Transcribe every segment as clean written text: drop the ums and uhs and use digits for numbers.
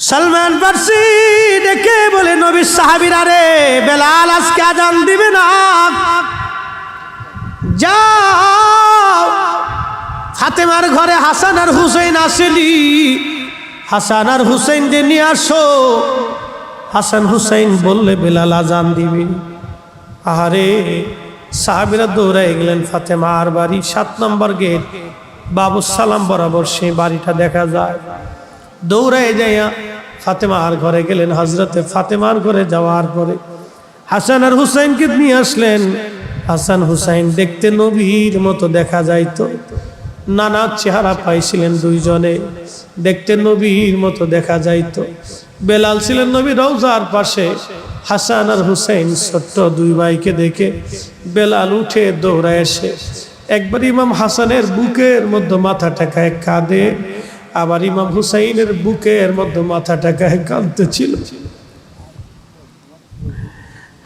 সালমান ফারসি ডেকে বলে, নবীর সাহাবীরা রে, বেলাল আজকে আজান দিবে না, যাও ফাতেমার ঘরে হাসান আর হুসাইন আসেনি, হাসান আর হুসাইন যে নিয়ে আসো। হাসান হুসাইন বললে বেলাল আজান দিবে। আহারে, সাহাবীরা দৌড়াই গেলেন ফাতেমার বাড়ি, 7 নম্বর গেট, বাবু সালাম বরাবর সেই বাড়িটা দেখা যায়। দৌড়াই যাইয়া ফাতেমার ঘরে গেলেন। হযরতে ফাতেমার ঘরে যাওয়ার পরে হাসান আর হুসাইনকে নিয়ে আসলেন। হাসান হুসাইন দেখতে নবীর মতো দেখা যাইতো, নানা চেহারা পাইছিলেন দুইজনে, দেখতে নবীর মতো দেখা যাইতো। বেলাল ছিলেন নবী রওজার পাশে। হাসান আর হুসাইন ছোট্ট দুই ভাইকে দেখে বেলাল উঠে দৌড়ায় এসে একবার ইমাম হাসানের বুকের মধ্যে মাথা ঠেকায় কাঁদে, আবার ইমাম হুসাইনের বুকের মধ্যে মাথা ঠেকায় কাঁদতেছিল।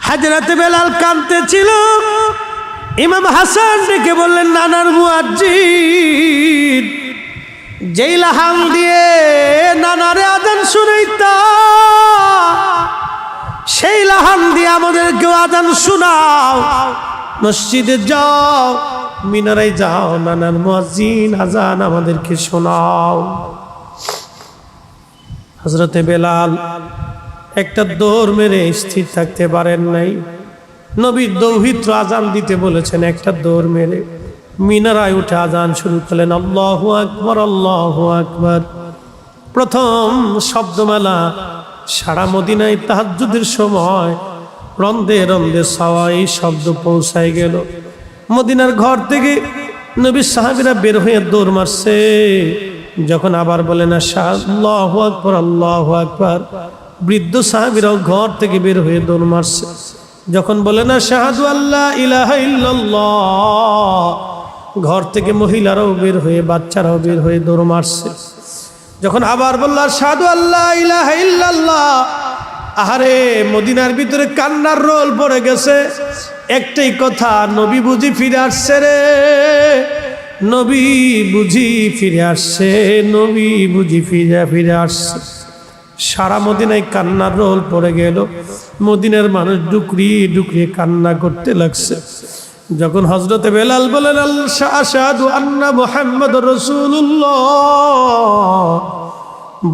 হযরতে বেলাল কাঁদতেছিল। ইমাম হাসান ডেকে বললেন, নানার মুয়াজ্জিন, যেই লাহান দিয়ে নানারে আজান শুনাইতা, সেই লাহান দিয়ে আমাদেরকেও আজান শোনাও। মসজিদে যাও, মিনারায় যাও, নানার মুয়াজ্জিন আজান আমাদেরকে শোনাও। হযরতে বেলাল একটা দৌড় মেরে স্থির থাকতে পারেন নাই। নবী দৌহিত্র আজান দিতে বলেছেন, একটা দৌড় মেরে মিনারায় উঠে আজান শুরু করলেন। আল্লাহু আকবার, আল্লাহু আকবার। প্রথম শব্দমালা সারা মদিনায় তাহাজ্জুদের সময় রন্দে রন্দে সওয়াই শব্দ পৌঁছায় গেল। মদিনার ঘর থেকে নবীর সাহাবীরা বের হয়ে দৌড় মারছে। যখন আবার বলেন আল্লাহু আকবার, আল্লাহু আকবার, বৃদ্ধ সাহাবীরাও ঘর থেকে বের হয়ে দৌড় মারছে। যখন বলেন আশহাদু আল্লা ইলাহা ইল্লাল্লাহ, ঘর থেকে মহিলারাও বের হয়ে, বাচ্চারাও বের হয়ে দৌড় মারছে। যখন আবার বলল আশহাদু আল্লা ইলাহা ইল্লাল্লাহ, আহারে, মদিনার ভিতরে কান্নার রোল পড়ে গেছে। একটাই কথা, নবী বুঝি ফিরে আসছে রে, নবী বুঝি ফিরে আসছে, নবী বুঝি ফিরে আসছে। সারা মদিনায় কান্নার রোল পড়ে গেল। মদিনার মানুষ ডুকরিয়ে ডুকরিয়ে কান্না করতে লাগছে। যখন হযরতে বেলাল বলেন আশহাদু আন্না মুহাম্মাদুর রাসূলুল্লাহ,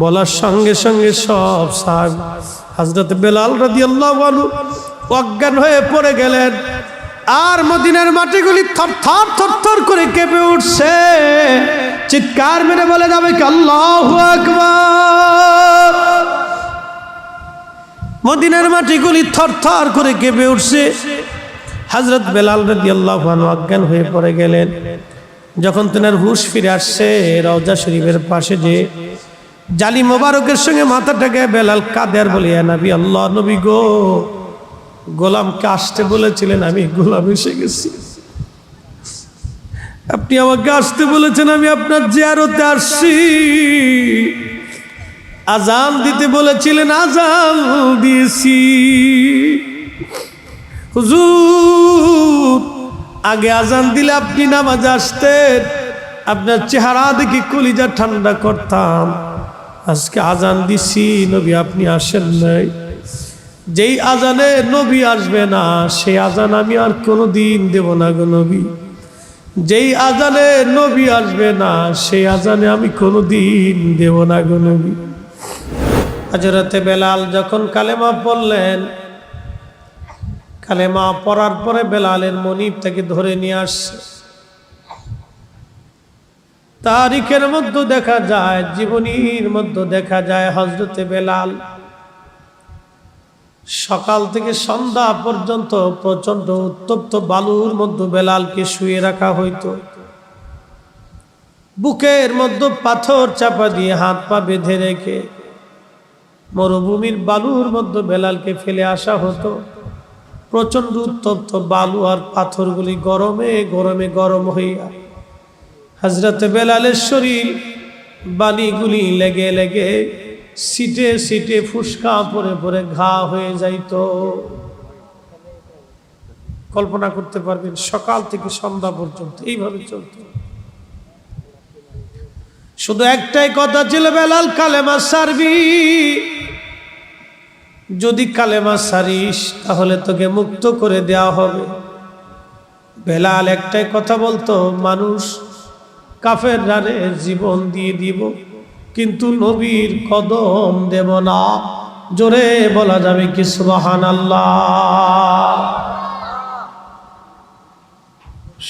বলার সঙ্গে সঙ্গে সব সাহাবী হযরতে বেলাল রাদিয়াল্লাহু আনহু অজ্ঞান হয়ে পড়ে গেলেন। আর মদিনার মাটিগুলি থরথর থরথর করে কেঁপে উঠছে। চিৎকার মেরে বলে যাবে কি আল্লাহু আকবার। মদিনার মাটিগুলি থরথর করে কেঁপে উঠছে। হযরত বেলাল রাদিয়াল্লাহু আনহু অজ্ঞান হয়ে পড়ে গেলেন। যখন তেনার হুঁশ ফিরে আসছে, রওজা শরীফের পাশে যে জালি মোবারকের সঙ্গে মাথাটাকে বেলাল কাঁদে আর বলে, ইয়া নবী আল্লাহ, নবী গো, গোলামকে আসতে বলেছিলেন, আমি গোলাম এসে গেছি। আপনি আমাকে আসতে বলেছেন, আমি আপনার জিয়ারতে আসছি। আজান দিতে বলেছিলেন, আজান দিয়েছি। হুজুর, আগে আজান দিলে আপনি নামাজে আসতেন, আপনার চেহারা দেখি কলিজা ঠান্ডা করতাম। আজকে আজান দিছি, নবী আপনি আসেন নাই। যেই আজানে নবী আসবে না, সেই আজান আমি আর কোনোদিন দেব না গো নবী। যেই আজানে নবী আসবে না, সেই আজানে আমি কোনোদিন দেব না গো নবী। হযরতে বেলাল যখন কালেমা পড়লেন, কালেমা পড়ার পরে বেলালের মনিব তাকে ধরে নিয়ে আসছে। তারিখের মধ্যে দেখা যায়, জীবনীর মধ্যে দেখা যায়, হযরতে বেলাল সকাল থেকে সন্ধ্যা পর্যন্ত প্রচন্ড উত্তপ্ত বালুর মধ্যে বেলালকে শুয়ে রাখা হইতো। বুকের মধ্যে পাথর চাপা দিয়ে হাত পা বেঁধে রেখে মরুভূমির বালুর মধ্যে বেলালকে ফেলে আসা হতো। প্রচন্ড উত্তপ্ত বালু আর পাথরগুলি গরমে গরমে গরম হইয়া হযরতে বেলালের শরীর বালিগুলি লেগে লেগে সিটে সিটে ফুসকা পরে পরে ঘা হয়ে যাইত। কল্পনা করতে পারবেন, সকাল থেকে সন্ধ্যা পর্যন্ত এইভাবে চলত। শুধু একটাই কথা ছিল, বেলাল কালেমা সারবি, যদি কালেমা সারিস তাহলে তোকে মুক্ত করে দেওয়া হবে। বেলাল একটাই কথা বলতো, মানুষ কাফের রানে জীবন দিয়ে দিব, কিন্তু নবীর কদম দেব না। জোরে বলা যাবে কি সুবহানাল্লাহ।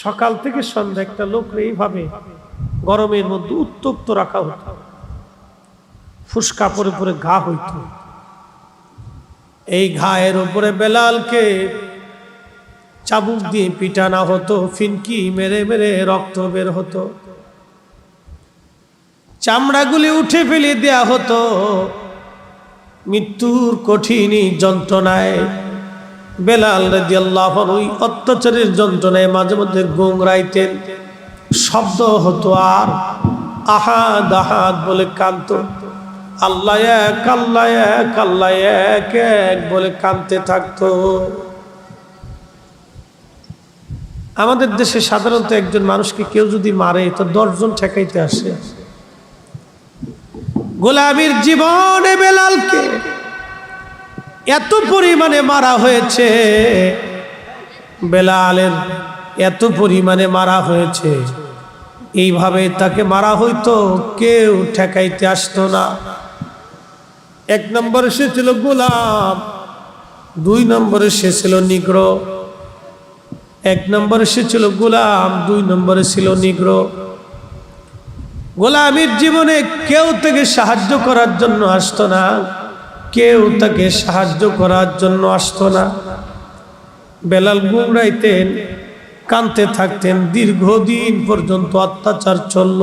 সকাল থেকে সন্ধ্যা একটা লোকরে এইভাবে গরমের মধ্যে উত্তপ্ত রাখা হতো, ফুসকা পরে পরে ঘা হইত। এই ঘায়ের উপরে বেলালকে চাবুক দিয়ে পিটানো হতো, ফিনকি মেরে মেরে রক্ত বের হতো, চামড়াগুলি উঠে ফেলে দেয়া হতো। মৃত্যুর কঠিন যন্ত্রণায় বেলাল রাদিয়াল্লাহু আনহু ওই অত্যাচারের যন্ত্রণায় মাঝে মধ্যে গুংরাইতেন, শব্দ হতো আর আহাদ আহাদ বলে কাঁদতো। আল্লাহ এক, আল্লাহ এক, আল্লাহ এক এক বলে কাঁদতে থাকতো। আমাদের দেশে সাধারণত একজন মানুষকে কেউ যদি মারে তো 10 জন ঠেকাইতে আসে। গোলামীর জীবনে বেলালকে এত পরিমাণে মারা হয়েছে, বেলালের এত পরিমাণে মারা হয়েছে, এইভাবে তাকে মারা হইতো, কেউ ঠেকাইতে আসতো না। 1 নম্বরে সে ছিল গোলাম, 2 নম্বরে সে ছিল নিগ্রো। 1 নম্বরে সে ছিল গোলাম, 2 নম্বরে ছিল নিগ্রো। গোলামীর জীবনে কেউ তাকে সাহায্য করার জন্য আসতো না, কেউ তাকে সাহায্য করার জন্য আসতো না। বেলাল গুমরাইতেন, কাঁদতে থাকতেন, দীর্ঘদিন পর্যন্ত অত্যাচার চলল।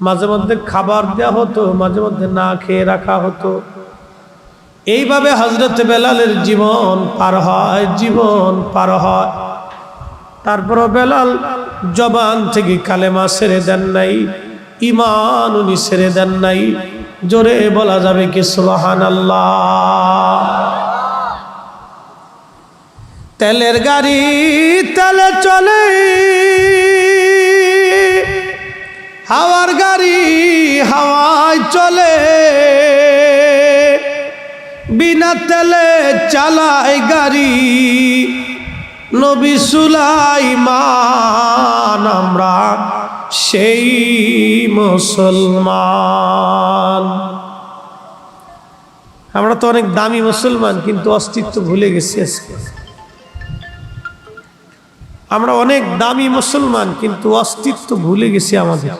মাঝে মধ্যে খাবার দেওয়া হতো, মাঝে মধ্যে না খেয়ে রাখা হতো। এইভাবে হযরত বেলালের জীবন পার হয়, জীবন পার হয়। তারপর বেলাল জবান থেকে কালেমা ছেড়ে দেন নাই, ঈমান উনি ছেড়ে দেন নাই। জোরে বলা যাবে কি সুবহানাল্লাহ। তেলের গাড়ি তেলে চলে, হাওয়ার গাড়ি হাওয়ায় চলে, বিনা তেলে চালায় গাড়ি নবী সুলাইমান, আমরা সেই মুসলমান। আমরা তো অনেক দামি মুসলমান, কিন্তু অস্তিত্ব ভুলে গেছি আজকে। আমরা অনেক দামি মুসলমান, কিন্তু অস্তিত্ব ভুলে গেছি আমাদের।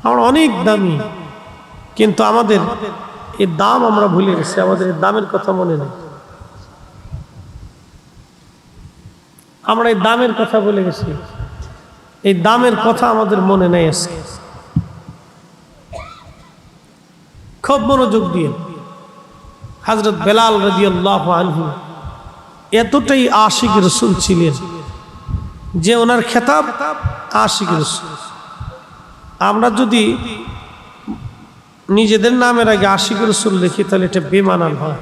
আমরা অনেক দামি, কিন্তু আমাদের এই দাম আমরা ভুলে গেছি, আমাদের এই দামের কথা মনে নেই। আমরা এই দামের কথা ভুলে গেছি, এই দামের কথা আমাদের মনে নেই আজকে। খুব মনোযোগ দিয়ে, হযরত বেলাল রাদিয়াল্লাহু আনহু এতটাই আশিক রাসূল ছিলেন যে ওনার খেতাব আশিক রাসূল। আমরা যদি নিজেদের নামের আগে আশিক রাসূল লিখি তাহলে এটা বেমানান হয়।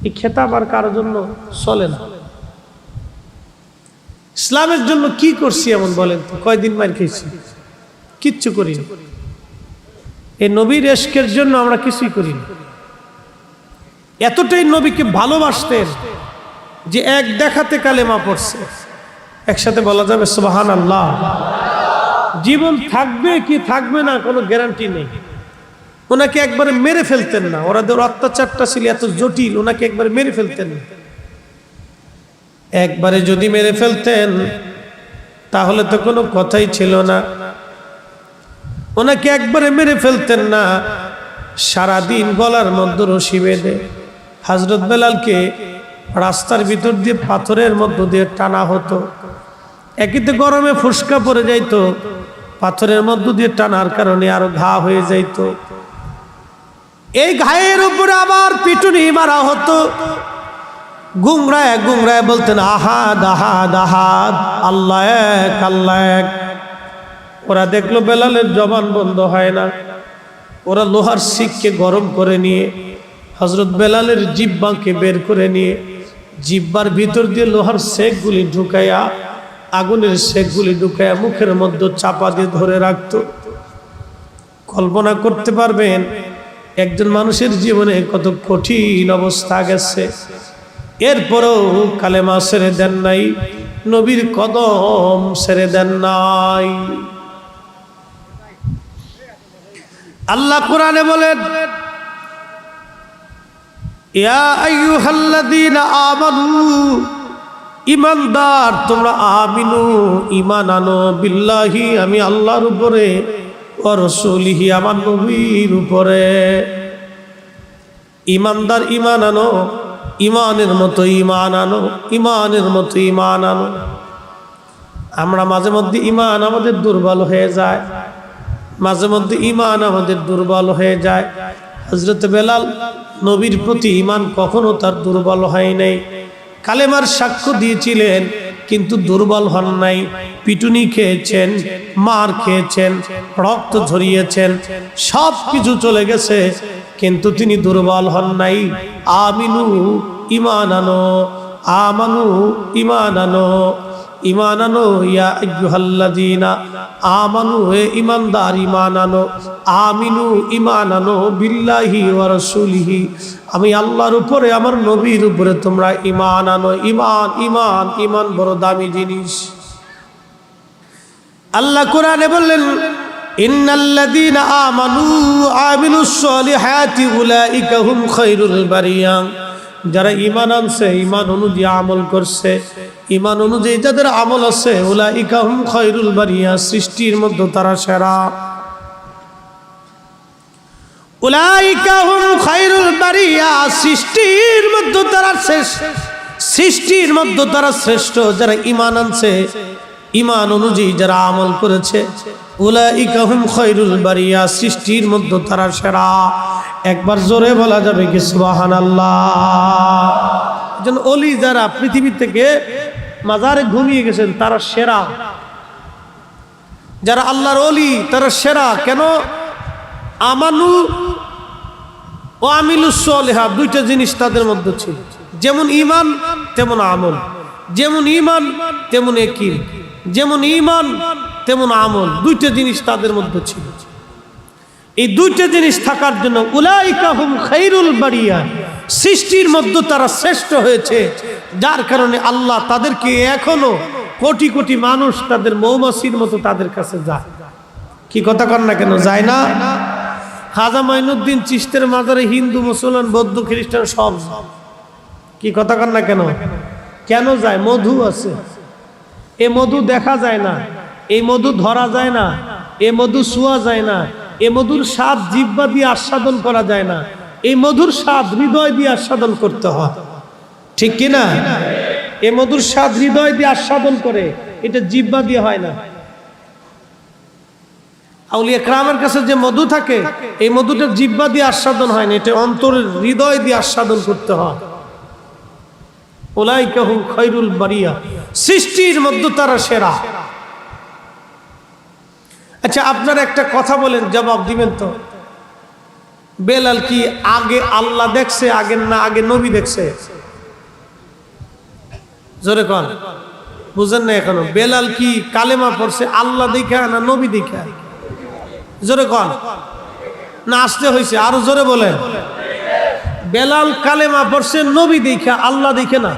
এই খেতাব আর কারোর জন্য চলে না। ইসলামের জন্য কি করছি এমন বলেন তো? কয়দিন মার খেয়েছি? কিচ্ছু করিনি। এই নবীর ইশকের জন্য আমরা কিছুই করিনি। এতটাই নবীকে ভালোবাসতেন যে এক দেখাতে কালেমা পড়ছে। একসাথে বলা যাবে সুবহানাল্লাহ। জীবন থাকবে কি থাকবে না কোনো গ্যারান্টি নেই। ওনাকে একবারে মেরে ফেলতেন না, ওরাদের অত্যাচারটা ছিল এত জটিল, ওনাকে একবারে মেরে ফেলতেন না। একবারে যদি মেরে ফেলতেন তাহলে তো কোনো কথাই ছিল না। ওনাকে একবারে মেরে ফেলতেন না, সারাদিন গলার মধ্যে রশি বেঁধে হযরত বেলালকে রাস্তার ভিতর দিয়ে পাথরের মধ্য দিয়ে টানা হতো। একইতে গরমে ফুসকা পড়ে যাইতো, পাথরের মধ্য দিয়ে টানার কারণে আরো ঘা হয়ে যাইতো। এই ঘায়ের উপরে আবার পিটুনি মারা হতো। গুমরায় গুমরায় বলতেন আহাদ আহাদ আহাদ, আল্লাহ এক, আল্লাহ এক। ওরা দেখলো বেলালের জবান বন্ধ হয় না, ওরা লোহার শিককে গরম করে নিয়ে হযরত বেলালের জিহ্বাকে বের করে নিয়ে জিহ্বার ভিতর দিয়ে লোহার শেকগুলি ঢুকাইয়া আগুনের শেকগুলি ঢুকায় মুখের মধ্যে চাপা দিয়ে ধরে রাখতো। কল্পনা করতে পারবেন একজন মানুষের জীবনে কত কঠিন অবস্থা গেছে, এরপরেও কালেমা ছেড়ে দেন নাই, নবীর কদম ছেড়ে দেন নাই। আল্লাহ কোরআনে বলেন, ইয়া আইয়ুহাল্লাযীনা আমানু, ঈমানদার তোমরা, আমিনু ঈমান আনো, বিল্লাহি আমি আল্লাহর উপরে, ওয়া রাসূলিহি আমার নবীর উপরে। ঈমানদার ঈমান আনো, ঈমানের মতো ঈমান আনো, ঈমানের মতো ঈমান আনো। আমরা মাঝে মধ্যে ঈমান আমাদের দুর্বল হয়ে যায়, মাঝে মধ্যে ঈমান আমাদের দুর্বল হয়ে যায়। হযরত বেলাল নবীর প্রতি ঈমান কখনো তার দুর্বল হয় নাই। কালেমার সাক্ষ্য দিয়েছিলেন কিন্তু দুর্বল হন নাই। পিটুনি খেয়েছেন, মার খেয়েছেন, রক্ত ঝরিয়েছেন, সব কিছু চলে গেছে, কিন্তু তিনি দুর্বল হন নাই। আমিনু ঈমান আনো, আমানু ঈমান আনো, ঈমান আনো, ইয়া আইয়ুহাল্লাযীনা আমানু, হে ঈমানদার ঈমান আনো, আমিনু ঈমান আনো, বিল্লাহি ওয়া রাসূলিহি আমি আল্লাহর উপরে আমার নবীর উপরে তোমরা ঈমান আনো। ঈমান ঈমান ঈমান বড় দামি জিনিস। আল্লাহ কোরআনে বললেন, ইন্নাল্লাযীনা আমানু আমিলুস সলিহাতি উলাইকা হুম খায়রুল বারিয়া, যারা ঈমান আনছে, ঈমান অনুযায়ী আমল করছে, ঈমান অনুযায়ী যাদের আমল আছে, উলাইকা হুম খায়রুল বারিয়া, সৃষ্টির মধ্যে তারা সেরা। উলাইকা হুম খায়রুল বারিয়া, সৃষ্টির মধ্যে তারা শ্রেষ্ঠ, সৃষ্টির মধ্যে তারা শ্রেষ্ঠ। যারা ঈমান আনছে, ঈমান অনুযায়ী যারা আমল করেছে, উলাইকা হুম খায়রুল বারিয়া, সৃষ্টির মধ্যে তারা সেরা। একবার জোরে বলা যাবে কি সুবহানাল্লাহ? যেন ওলি যারা পৃথিবী থেকে মাজারে ঘুমিয়ে গেছেন তারা সেরা, যারা আল্লাহর ওলি তারা সেরা। কেন? আমানু ও আমিলুস সলিহাত, দুইটা জিনিস তাদের মধ্যে ছিল। যেমন ঈমান তেমন আমল, যেমন ঈমান তেমন ইয়াকিন, যেমন ঈমান তেমন আমল, দুইটা জিনিস তাদের মধ্যে ছিল। এই দুইটা জিনিস থাকার জন্য উলাইকা হুম খায়রুল বারিয়া, সৃষ্টির মধ্যে তারা শ্রেষ্ঠ হয়েছে। যার কারণে আল্লাহ তাদেরকে এখনো কোটি কোটি মানুষ তাদের মৌমাছির মতো তাদের কাছে যায়। কি কথা কন না কেন যায় না? খাজা মাইনুদ্দিন চিশতের মাজারে হিন্দু, মুসলমান, বৌদ্ধ, খ্রিস্টান সব। কি কথা কন না কেন? কেন যায়? মধু আছে। এ মধু দেখা যায় না, এই মধু ধরা যায় না, এ মধু ছোঁয়া যায় না, এ মধুর স্বাদ জিহ্বা দিয়ে আস্বাদন করা যায় না, এই মধুর স্বাদ হৃদয় দিয়ে আস্বাদন করতে হয়। ঠিক কি না? এ মধুর স্বাদ হৃদয় দিয়ে আস্বাদন করে, এটা জিহ্বা দিয়ে হয় না। আউলিয়া কেরামের কাছে যে মধু থাকে, এই মধুটা জিহ্বা দিয়ে আস্বাদন হয় না, এটা অন্তরের হৃদয় দিয়ে আস্বাদন করতে হয়। উলাইকা হুম খায়রুল বারিয়া, সৃষ্টির মধ্যে তারা সেরা। আচ্ছা, আপনারা একটা কথা বলেন, জবাব দিবেন তো। বেলাল কি আগে আল্লাহ দেখছে আগে না আগে নবী দেখছে? জোরে কন, বুঝেন না এখনো? বেলাল কি কালেমা পড়ছে আল্লাহ দেখা না নবী দেখা? জোরে কন, না আসতে হয়েছে? আরো জোরে বলেন। বেলাল কালেমা পড়ছে নবী দেখা, আল্লাহ দেখে না।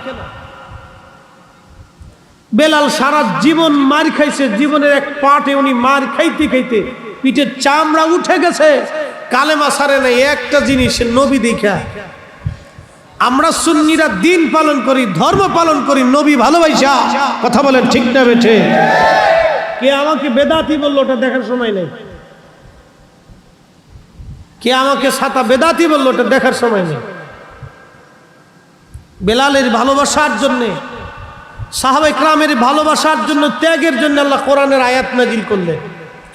বেলাল সারা জীবন মার খাইছে, জীবনের এক পাটে উনি মার খাইতে খাইতে পিঠের চামড়া উঠে গেছে, কালেমা সারে নাই একটা জিনিস, নবী দেখা। আমরা সুন্নিরা দিন পালন করি, ধর্ম পালন করি নবী ভালোবাসা। কথা বলেন ঠিক না বেঠে? কে আমাকে বেদাতি বললো ওটা দেখার সময় নেই, কে আমাকে সাতা বেদাতি বললো ওটা দেখার সময় নেই। বেলালের ভালোবাসার জন্যে, সাহাবায়ে কেরামের ভালোবাসার জন্য, ত্যাগের জন্য আল্লাহ কোরআনের আয়াত নাজিল করলেন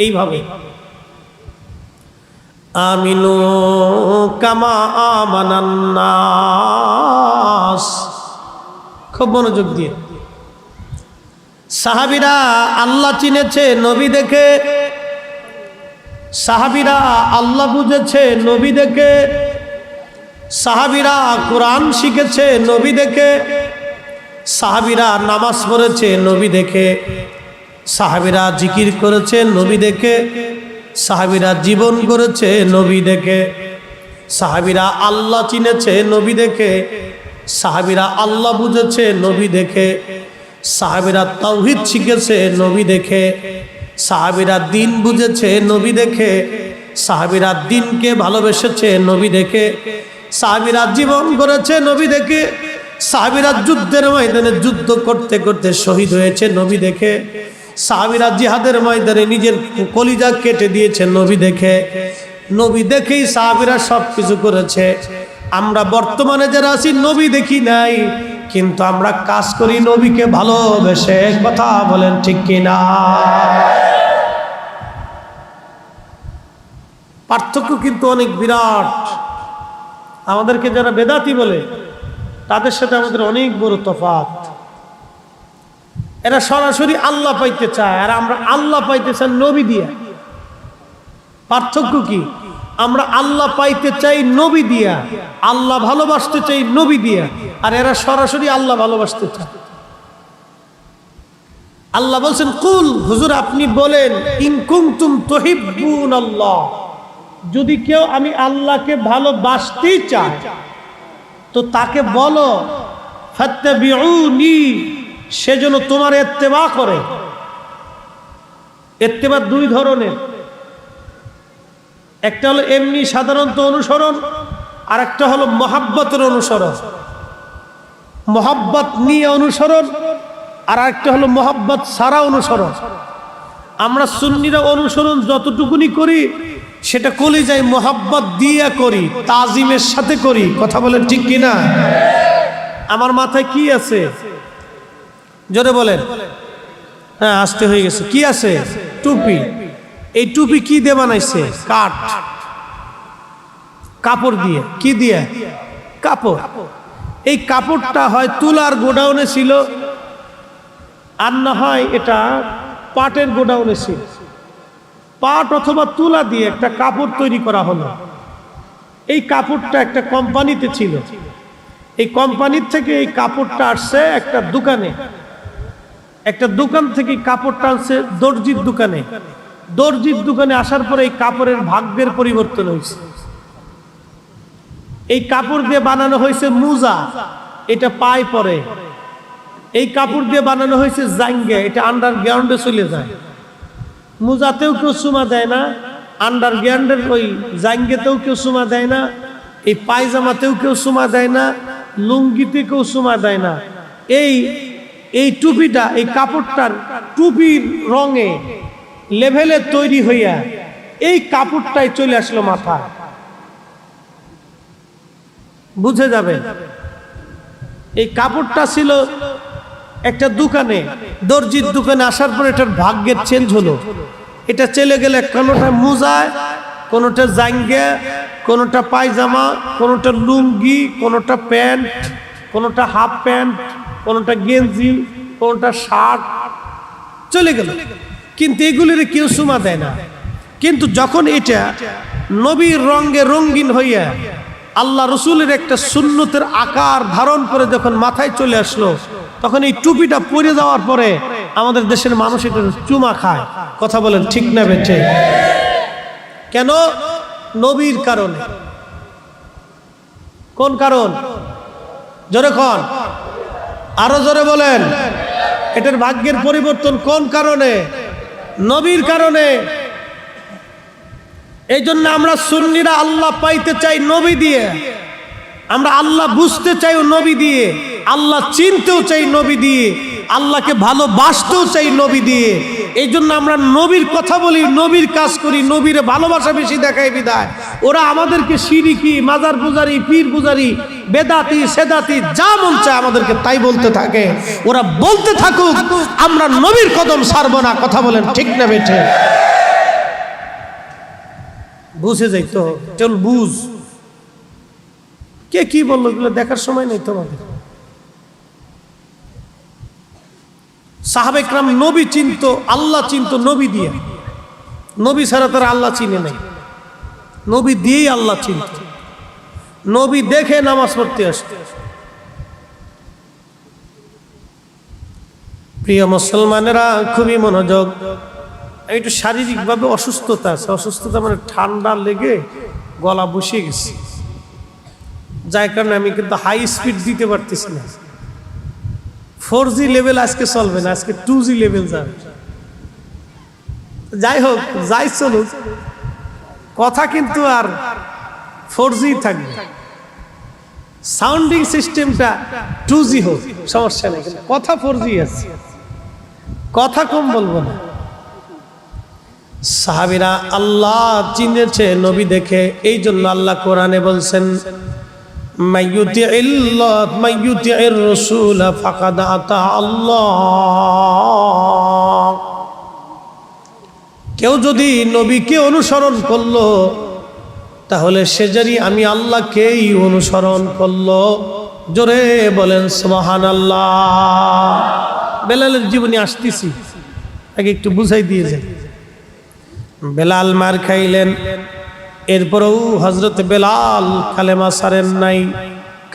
এইভাবে, আমিনু কামা আমানান নাস। খুব মনোযোগ দিয়ে। সাহাবীরা আল্লাহ চিনেছে নবী দেখে, সাহাবীরা আল্লাহ বুঝেছে নবী দেখে, সাহাবীরা কোরআন শিখেছে নবী দেখে, সাহাবীরা নামাজ পড়েছে নবী দেখে, সাহাবীরা জিকির করেছে নবী দেখে, সাহাবীরা জীবন করেছে নবী দেখে, সাহাবীরা আল্লাহ চিনেছে নবী দেখে, সাহাবীরা আল্লাহ বুঝেছে নবী দেখে, সাহাবীরা তাওহীদ শিখেছে নবী দেখে, সাহাবীরা দিন বুঝেছে নবী দেখে, সাহাবীরা দিনকে ভালোবেসেছে নবী দেখে, সাহাবীরা জীবন করেছে নবী দেখে, সাহাবীরা যুদ্ধের ময়দানে যুদ্ধ করতে করতে শহীদ হয়েছে নবী দেখে, সাহাবীরা জিহাদের ময়দানে নিজের কলিজা কেটে দিয়েছে নবী দেখে। নবী দেখেই সাহাবীরা সবকিছু করেছে। আমরা বর্তমানে যারা আছি নবী দেখি নাই, কিন্তু আমরা কাজ করি নবীকে ভালোবেসে। কথা বলেন ঠিক কিনা? পার্থক্য কিন্তু অনেক বিরাট। আমাদেরকে যারা বেদাতি বলে তাদের সাথে আমাদের অনেক বড় তফাৎ। এরা সরাসরি আল্লাহ পাইতে চায়, আর আমরা আল্লাহ পাইতে চাই নবী দিয়া। পার্থক্য কি? আমরা আল্লাহ পাইতে চাই নবী দিয়া, আল্লাহ ভালোবাসতে চাই নবী দিয়া, আর এরা সরাসরি আল্লাহ ভালোবাসতে চায়। আল্লাহ বলছেন, কুল, হুজুর আপনি বলেন, ইন কুনতুম তুহিব্বুনাল্লাহ, যদি কেউ আমি আল্লাহকে ভালোবাসতেই চায় তো তাকে বলো ফাত্তাবিউনি, সেজন্য তোমার ইত্তেবা করে। ইত্তেবা দুই ধরনের, একটা হলো এমনি সাধারণত অনুসরণ, আর একটা হলো মহাব্বতের অনুসরণ। মহাব্বত নিয়ে অনুসরণ, আর একটা হলো মহাব্বত ছাড়া অনুসরণ। আমরা সুন্নিরা অনুসরণ যতটুকুনি করি সেটা কলিজায় মহাব্বত দিয়ে করি, তাজিমের সাথে করি। কথা বলেন ঠিক কিনা? আমার মাথায় কি আছে জোরে বলেন। হ্যাঁ, আসতে হয়ে গেছে। কি আছে? টুপি। এই টুপি কি দিয়ে বানাইছে? কাঠ, কাপড় দিয়ে। কি দিয়ে? কাপড়। এই কাপড়টা হয় তুলার গোডাউনে ছিল, আর না হয় এটা পাটের গোডাউনে ছিল। পাট অথবা তুলা দিয়ে একটা কাপড় তৈরি করা হলো। এই কাপড়টা একটা কোম্পানিতে ছিল। এই কোম্পানির থেকে এই কাপড়টা আসছে একটা দোকানে, একটা দোকান থেকে কাপড়টা আসছে দর্জির দোকানে। দর্জির দোকানে আসার পরে এই কাপড়ের ভাগ্যের পরিবর্তন হয়েছে। এই কাপড় দিয়ে বানানো হয়েছে মোজা, এটা পায়ে পরে। এই কাপড় দিয়ে বানানো হয়েছে জাঙ্গে, এটা আন্ডারগ্রাউন্ডে চলে যায়। মোজাতেও কেউ চুমা দেয় না, আন্ডারগ্রাউন্ডের ওই জাঙ্গেতেও কেউ চুমা দেয় না, এই পায়জামাতেও কেউ চুমা দেয় না, লুঙ্গিতে কেউ চুমা দেয় না। এই টুপিটা, এই কাপড়টার টুপির রঙে লেভেলে তৈরি হইয়া এই কাপড়টাই চলে আসলো মাথায়। বুঝে যাবে, এই কাপড়টা ছিল একটা দোকানে, দর্জির দোকানে আসার পর এটার ভাগ্যের চেঞ্জ হলো। এটা চলে গেলে কোনোটা মোজায়, কোনোটা জাঙ্গে, কোনোটা পায়জামা, কোনোটা লুঙ্গি, কোনোটা প্যান্ট, কোনোটা হাফ প্যান্ট, কোনোটা গেঞ্জি, কোনোটা শার্ট, চলে গেল। কিন্তু এগুলির কেউ সুমা দেয় না। কিন্তু যখন এটা নবীর রঙে রঙিন হইয়া আল্লাহ রসুলের একটা সুন্নতের আকার ধারণ করে যখন মাথায় চলে আসলো, তখন এই টুপিটা পরে যাওয়ার পরে আমাদের দেশের মানুষ এটা চুমা খায়। কথা বলেন ঠিক না বেঠে? কেন? নবীর কারণে। কোন কারণ? জোরে কোন, আরো জোরে বলেন। এটার ভাগ্যের পরিবর্তন কোন কারণে? নবীর কারণে। এই জন্য আমরা সুন্নিরা আল্লাহ পাইতে চাই নবী দিয়ে, আমরা আল্লাহ বুঝতে চাই নবী দিয়ে, আল্লাহ চিনতেও চাই নবী দিয়ে, আল্লাহকে ভালোবাসতেও চাই নবী দিয়ে। এই জন্য আমরা নবীর কথা বলি, নবীর কাজ করি, নবীর ভালোবাসা বেশি দেখাই বিদায়। ওরা আমাদেরকে শিরিকি, মাজার পূজারি, পীর পূজারি, বেদাতি, সেদাতি, যা মন চায় আমাদেরকে তাই বলতে থাকে। ওরা বলতে থাকুক, আমরা নবীর কদম ছাড়বো না। কথা বলেন ঠিক না বেঠে? বুঝে যাই তো, চল বুঝ। কে কি বললো এগুলো দেখার সময় নেই তোমাদের। সাহাবে কেরাম নবী চিনতো, আল্লাহ চিনতো নবী দিয়ে। নবী ছাড়া তারা আল্লাহ চিনে নাই, নবী দিয়েই আল্লাহ চিনত। নবী দেখে নামাজ পড়তে আসতো। প্রিয় মুসলমানেরা, খুবই মনোযোগ। একটু শারীরিকভাবে অসুস্থতা আছে, অসুস্থতা মানে ঠান্ডা লেগে গলা বসে গেছে, যার কারণে আমি কিন্তু হাই স্পিড দিতে পারতেছি না। 4G লেভেল আজকে চলবে না, আজকে 2G লেভেল যাবে। যাই হোক, যাই চলুক, কথা কিন্তু আর 4G থাকবে। সাউন্ডিং সিস্টেমটা 2G হোক, সমস্যা নেই, কিন্তু কথা 4G আছে, কথা কম বলবো না। সাহাবীরা আল্লাহ চিনেছে নবী দেখে, এই জন্য আল্লাহ কোরআনে বলছেন মাইয়ুতিইর রাসূল ফাকাদ আতা আল্লাহ। কেউ যদি নবীকে অনুসরণ করলো তাহলে সে জানি আমি আল্লাহকেই অনুসরণ করলো। জোরে বলেন সুবহানাল্লাহ। বেলালের জীবনে আসতেছি, আগে একটু বুঝাই দিয়ে যাই। বেলাল মার খাইলেন, এরপরেও হযরত বেলাল কালেমা ছাড়েন নাই,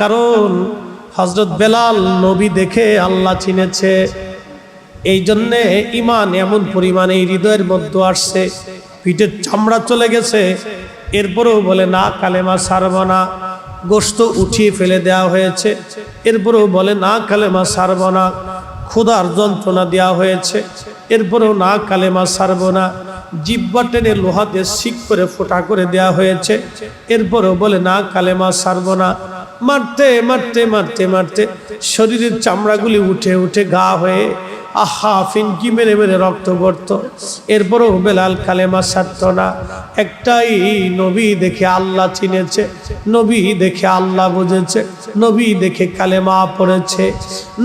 কারণ হযরত বেলাল নবী দেখে আল্লাহ চিনেছে। এই জন্যে ঈমান এমন পরিমাণে হৃদয়ের মধ্যে আসছে, পিঠের চামড়া চলে গেছে, এরপরেও বলে না কালেমা ছাড়ব না। গোশত উঠিয়ে ফেলে দেওয়া হয়েছে, এরপরেও বলে না কালেমা ছাড়ব না। ক্ষুধার যন্ত্রণা দেওয়া হয়েছে, এরপরেও না কালেমা ছাড়ব না। জিহ্বা টেনে লোহা দিয়ে শিক করে ফোঁটা করে দেওয়া হয়েছে, এরপরেও বলে না কালেমা ছাড়ব না। মারতে মারতে মারতে মারতে শরীরের চামড়াগুলি উঠে উঠে গা হয়ে আহা ফিনকি মেরে মেরে রক্ত পড়তো, এরপরেও বেলাল কালেমা ছাড়ত না। একটাই নবী দেখে আল্লাহ চিনেছে, নবী দেখে আল্লাহ বুঝেছে, নবী দেখে কালেমা পড়েছে।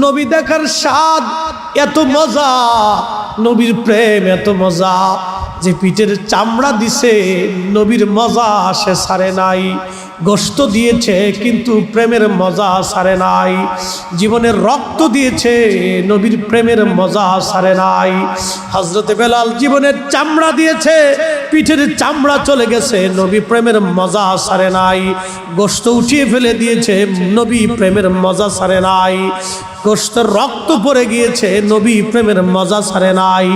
নবী দেখার স্বাদ এত মজা, নবীর প্রেম এত মজা যে পিঠের চামড়া দিছে, নবীর মজা সে ছাড়ে নাই। গোশত দিয়েছে কিন্তু প্রেমের মজা ছাড়ে নাই। জীবনের রক্ত দিয়েছে, নবীর প্রেমের মজা ছাড়ে নাই। হযরতে বেলাল জীবনের চামড়া দিয়েছে, পিঠের চামড়া চলে গেছে, নবী প্রেমের মজা ছাড়ে নাই। গোশত উঠিয়ে ফেলে দিয়েছে, নবী প্রেমের মজা ছাড়ে নাই। গোশতের রক্ত পড়ে গিয়েছে, নবী প্রেমের মজা ছাড়ে নাই।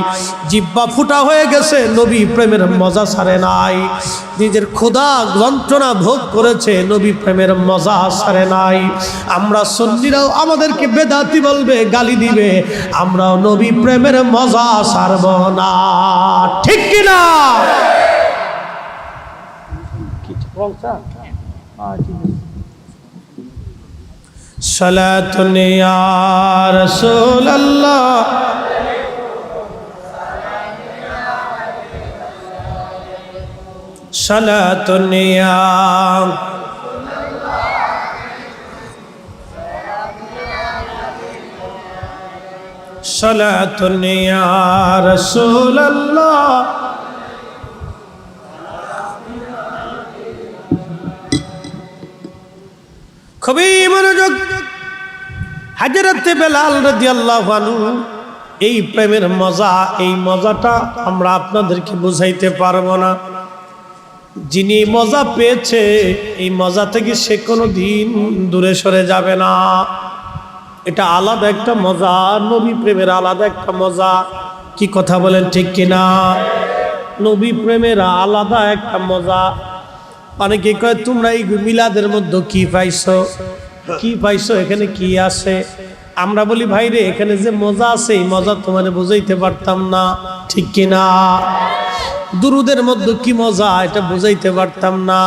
জিহ্বা ফুটা হয়ে গেছে, নবী প্রেমের মজা ছাড়ে নাই। নিজের ক্ষুধা যন্ত্রণা ভোগ করেছে, নবী প্রেমের মজা ছাড়ে নাই। আমরা সুন্নিরাও আমাদেরকে বেদাতি বলবে, গালি দিবে, আমরাও নবী প্রেমের মজা ছাড়ব না, ঠিক কিনা? সালাতুন ইয়া রাসূলুল্লাহ, সালাতুন ইয়া সালাতুন ইয়া রাসূলুল্লাহ। খুবই মনোযোগ। হযরত বেলাল রাদিয়াল্লাহু আনহু এই প্রেমের মজা, এই মজাটা আমরা আপনাদেরকে বুঝাইতে পারবো না। যিনি মজা পেয়েছে, এই মজা থেকে সে কোনোদিন দূরে সরে যাবে না। এটা আলাদা একটা মজা, নবী প্রেমের আলাদা একটা মজা। কি কথা বলেন, ঠিক কিনা? নবী প্রেমের আলাদা একটা মজা। অনেকে কয় তোমরা এই মিলাদের মধ্যে কি পাইছো, কি পাইছো, এখানে কি আছে? আমরা বলি ভাই রে, এখানে যে মজা আছে এই মজা তোমার বুঝাইতে পারতাম না, ঠিক কিনা? দুরুদের মধ্যে কি মজা এটা বুঝাইতে পারতাম না।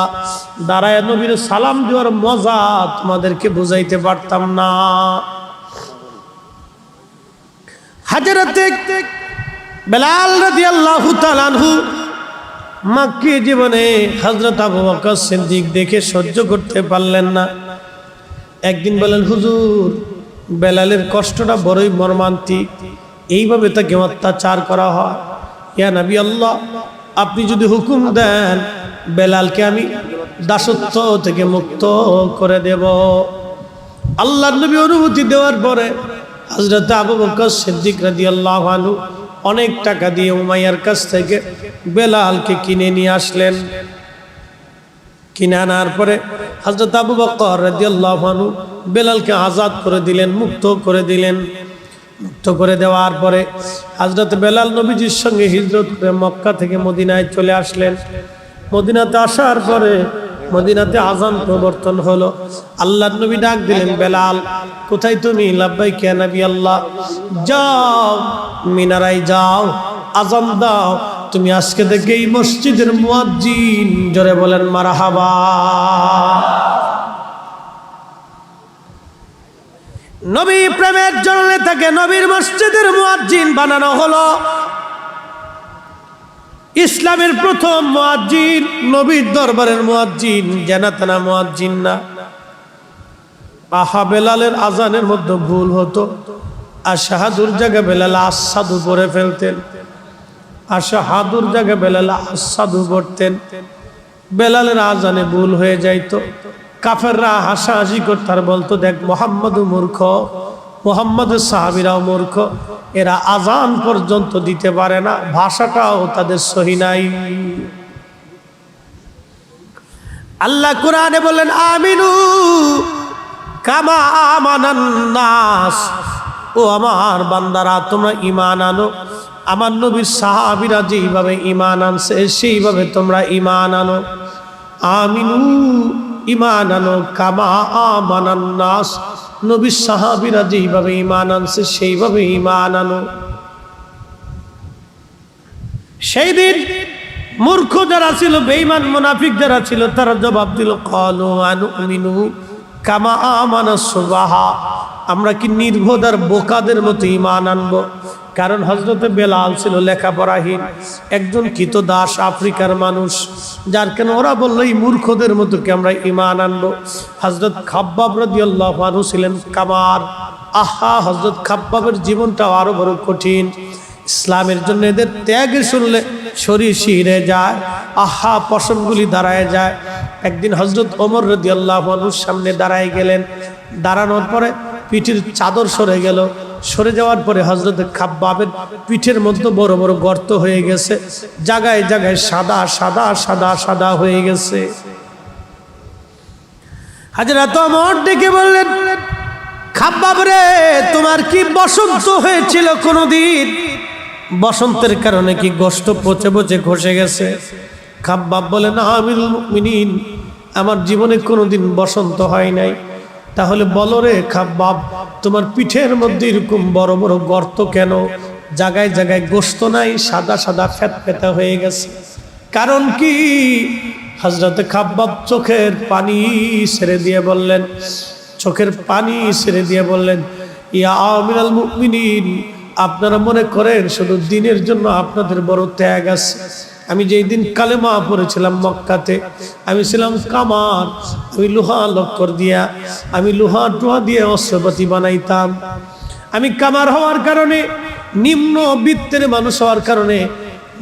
দাঁড়ায় নবীর সালাম দেওয়ার মজা তোমাদেরকে বুঝাইতে পারতাম না। হযরত বেলাল রাদিয়াল্লাহু তাআলা আনহু মক্কি জীবনে হযরত আবু বকর সিদ্দিক দেখে সহ্য করতে পারলেন না। একদিন বলেন, হুজুর বেলালের কষ্টটা বড়ই মর্মান্তিক, এইভাবে তাকে অত্যাচার করা হয়। ইয়া নবী আল্লাহ, আপনি যদি হুকুম দেন বেলালকে আমি দাসত্ব থেকে মুক্ত করে দেব। আল্লাহর নবী অনুমতি দেওয়ার পরে হযরত আবু বকর সিদ্দিক রাদিয়াল্লাহু আনহু অনেক টাকা দিয়ে উমাইয়ার কাছ থেকে বেলালকে কিনে নিয়ে আসলেন। কিনে আনার পরে হযরত আবু বকর রাদিয়াল্লাহু আনহু বেলালকে আজাদ করে দিলেন, মুক্ত করে দিলেন। মুক্ত করে দেওয়ার পরে হযরত বেলাল নবীজির সঙ্গে হিজরত করে মক্কা থেকে মদিনায় চলে আসলেন। মদিনাতে আসার পরে মদিনাতে আযান প্রবর্তন হলো। আল্লাহর নবী ডাক দিলেন, বেলাল কোথায় তুমি? লাব্বাইক ইয়া নবী আল্লাহ। যাও মিনারায় যাও, আযান দাও। তুমি আজকে থেকে এই মসজিদের মুয়াজ্জিন। জোরে বলেন মারহাবা। নবী প্রেমের জন্য তাকে নবীর মসজিদের মুয়াজ্জিন বানানো হলো। ইসলামের প্রথম মুয়াজ্জিন, নবীর দরবারের মুয়াজ্জিন, জানাতানা মুয়াজ্জিন না। আহা, বেলালের আজানের মধ্যে ভুল হতো। আশহাদুর জায়গায় বেলাল আসাদু পড়ে ফেলতেন। আশহাদুর জায়গায় বেলাল আসাদু পড়তেন। বেলালের আজানে ভুল হয়ে যাইতো। কাফেররা হাসাহাসি করত আর বলতো, দেখ মুহাম্মদও মূর্খ, মুহাম্মদের সাহাবীরাও মূর্খ, এরা আজান পর্যন্ত দিতে পারে না, ভাষাটাও তাদের সহি নাই। আল্লাহ কোরআনে বলেন, আমিনু কামা আমানান নাস। ও আমার বান্দারা, তোমরা ঈমান আনো। আমার নবীর সাহাবীরা যেইভাবে ঈমান আনছে সেইভাবে তোমরা ঈমান আনো। আমিনু ঈমান আনো কামা আমানান নাস। নবীর সাহাবীরা যেইভাবে ঈমান আনছে সেইভাবে ঈমান আনো। সেই দিন মূর্খ যারা ছিল, বেঈমান মুনাফিক যারা ছিল, তারা জবাব দিল, ক্বালু আনুমিনু কামা আমানাস সুবাহা। আমরা কি নির্বোধ আর বোকাদের মতো ঈমান আনবো? কারণ হযরতে বেলাল ছিল লেখাপড়াহীন একজন কৃতদাস আফ্রিকার মানুষ, যার কেন ওরা বললো এই মূর্খদের মতো কি আমরা ঈমান আনবো। হযরত খাব্বাব রাদিয়াল্লাহু আনহু ছিলেন কামার। আহা, হযরত খাব্বাবের জীবনটাও আরো বড় কঠিন। ইসলামের জন্য এদের ত্যাগ শুনলে শরীর শিহরে যায়। আহা, পশমগুলি দাঁড়ায় যায়। একদিন হযরত ওমর রাদিয়াল্লাহু আনহুর সামনে দাঁড়ায় গেলেন। দাঁড়ানোর পরে পিঠের চাদর সরে গেল। সরে যাওয়ার পরে হযরত খাব্বাবের পিঠের মধ্যে বড় বড় গর্ত হয়ে গেছে। জায়গায় জায়গায় সাদা সাদা সাদা সাদা হয়ে গেছে। হযরত ওমর ডেকে বললেন, খাব্বাব রে, তোমার কি বসন্ত হয়েছিল কোনদিন? বসন্তের কারণে কি গোশত পচে পচে খসে গেছে? খাব্বাব বলেন, আমিরুল মুমিনিন, আমার জীবনে কোনোদিন বসন্ত হয় নাই। তাহলে বলো রে খাব্বাব, তোমার পিঠের মধ্যে এরকম বড় বড় গর্ত কেন? জায়গায় জায়গায় গোশত নাই, সাদা সাদা ফ্যাতফ্যাতা হয়ে গেছে, কারণ কি? হযরত খাব্বাব চোখের পানি ছেড়ে দিয়ে বললেন, চোখের পানি ছেড়ে দিয়ে বললেন, ইয়া আমিরুল মুমিনিন, আপনারা মনে করেন শুধু দিনের জন্য আপনাদের বড় ত্যাগ আছে? আমি যেই দিন কালেমা পড়েছিলাম মক্কাতে, আমি ছিলাম কামার। আমি লোহা লক্কর দিয়া, আমি লোহা টোহা দিয়ে অস্ত্রপাতি বানাইতাম। আমি কামার হওয়ার কারণে, নিম্ন বৃত্তের মানুষ হওয়ার কারণে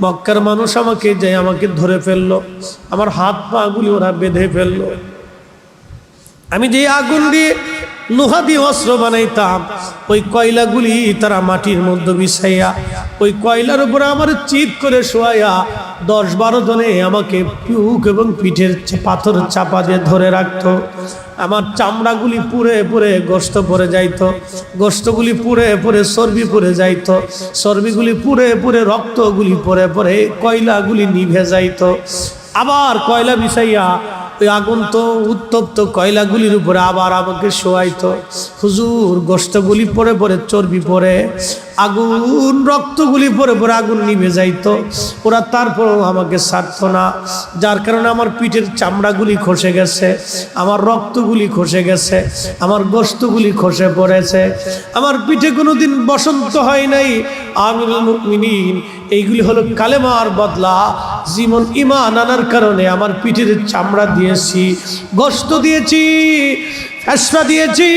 মক্কার মানুষ আমাকে ধরে ফেললো। আমার হাত পা গুলি ওরা বেঁধে ফেললো। আমি যে আগুন দিয়ে লোহা দিয়ে অস্ত্র বানাইতাম, ওই কয়লাগুলি তারা মাটির মধ্যে বিছাইয়া ওই কয়লার উপরে আমার চিৎ করে শোয়াইয়া 10-12 জনে আমাকে পিউক এবং পিঠের পাথর চাপা দিয়ে ধরে রাখতো। আমার চামড়াগুলি পুড়ে পুড়ে গোশত পড়ে যাইতো, গোশতগুলি পুড়ে পুড়ে চর্বি পড়ে যাইতো, চর্বিগুলি পুড়ে পুড়ে রক্তগুলি পড়ে পড়ে কয়লাগুলি নিভে যাইতো। আবার কয়লা বিছাইয়া ওই আগুন তো উত্তপ্ত কয়লাগুলির উপরে আবার আমাকে শোয়াইতো। হুজুর, গোশতগুলি পরে পরে চর্বি পরে আগুন, রক্তগুলি পরে পরে আগুন নিভে যাইতো। ওরা তারপরেও আমাকে ছাড়তো না, যার কারণে আমার পিঠের চামড়াগুলি খসে গেছে, আমার রক্তগুলি খসে গেছে, আমার গোশতগুলি খসে পড়েছে। আমার পিঠে কোনোদিন বসন্ত হয় নাই। আমিরুল মুমিনিন, এইগুলি হলো কালেমার বদলা। জীবন ঈমান আনার কারণে আমার পিঠের চামড়া দিয়েছি, গোশত দিয়েছি, ফেসফা দিয়েছি,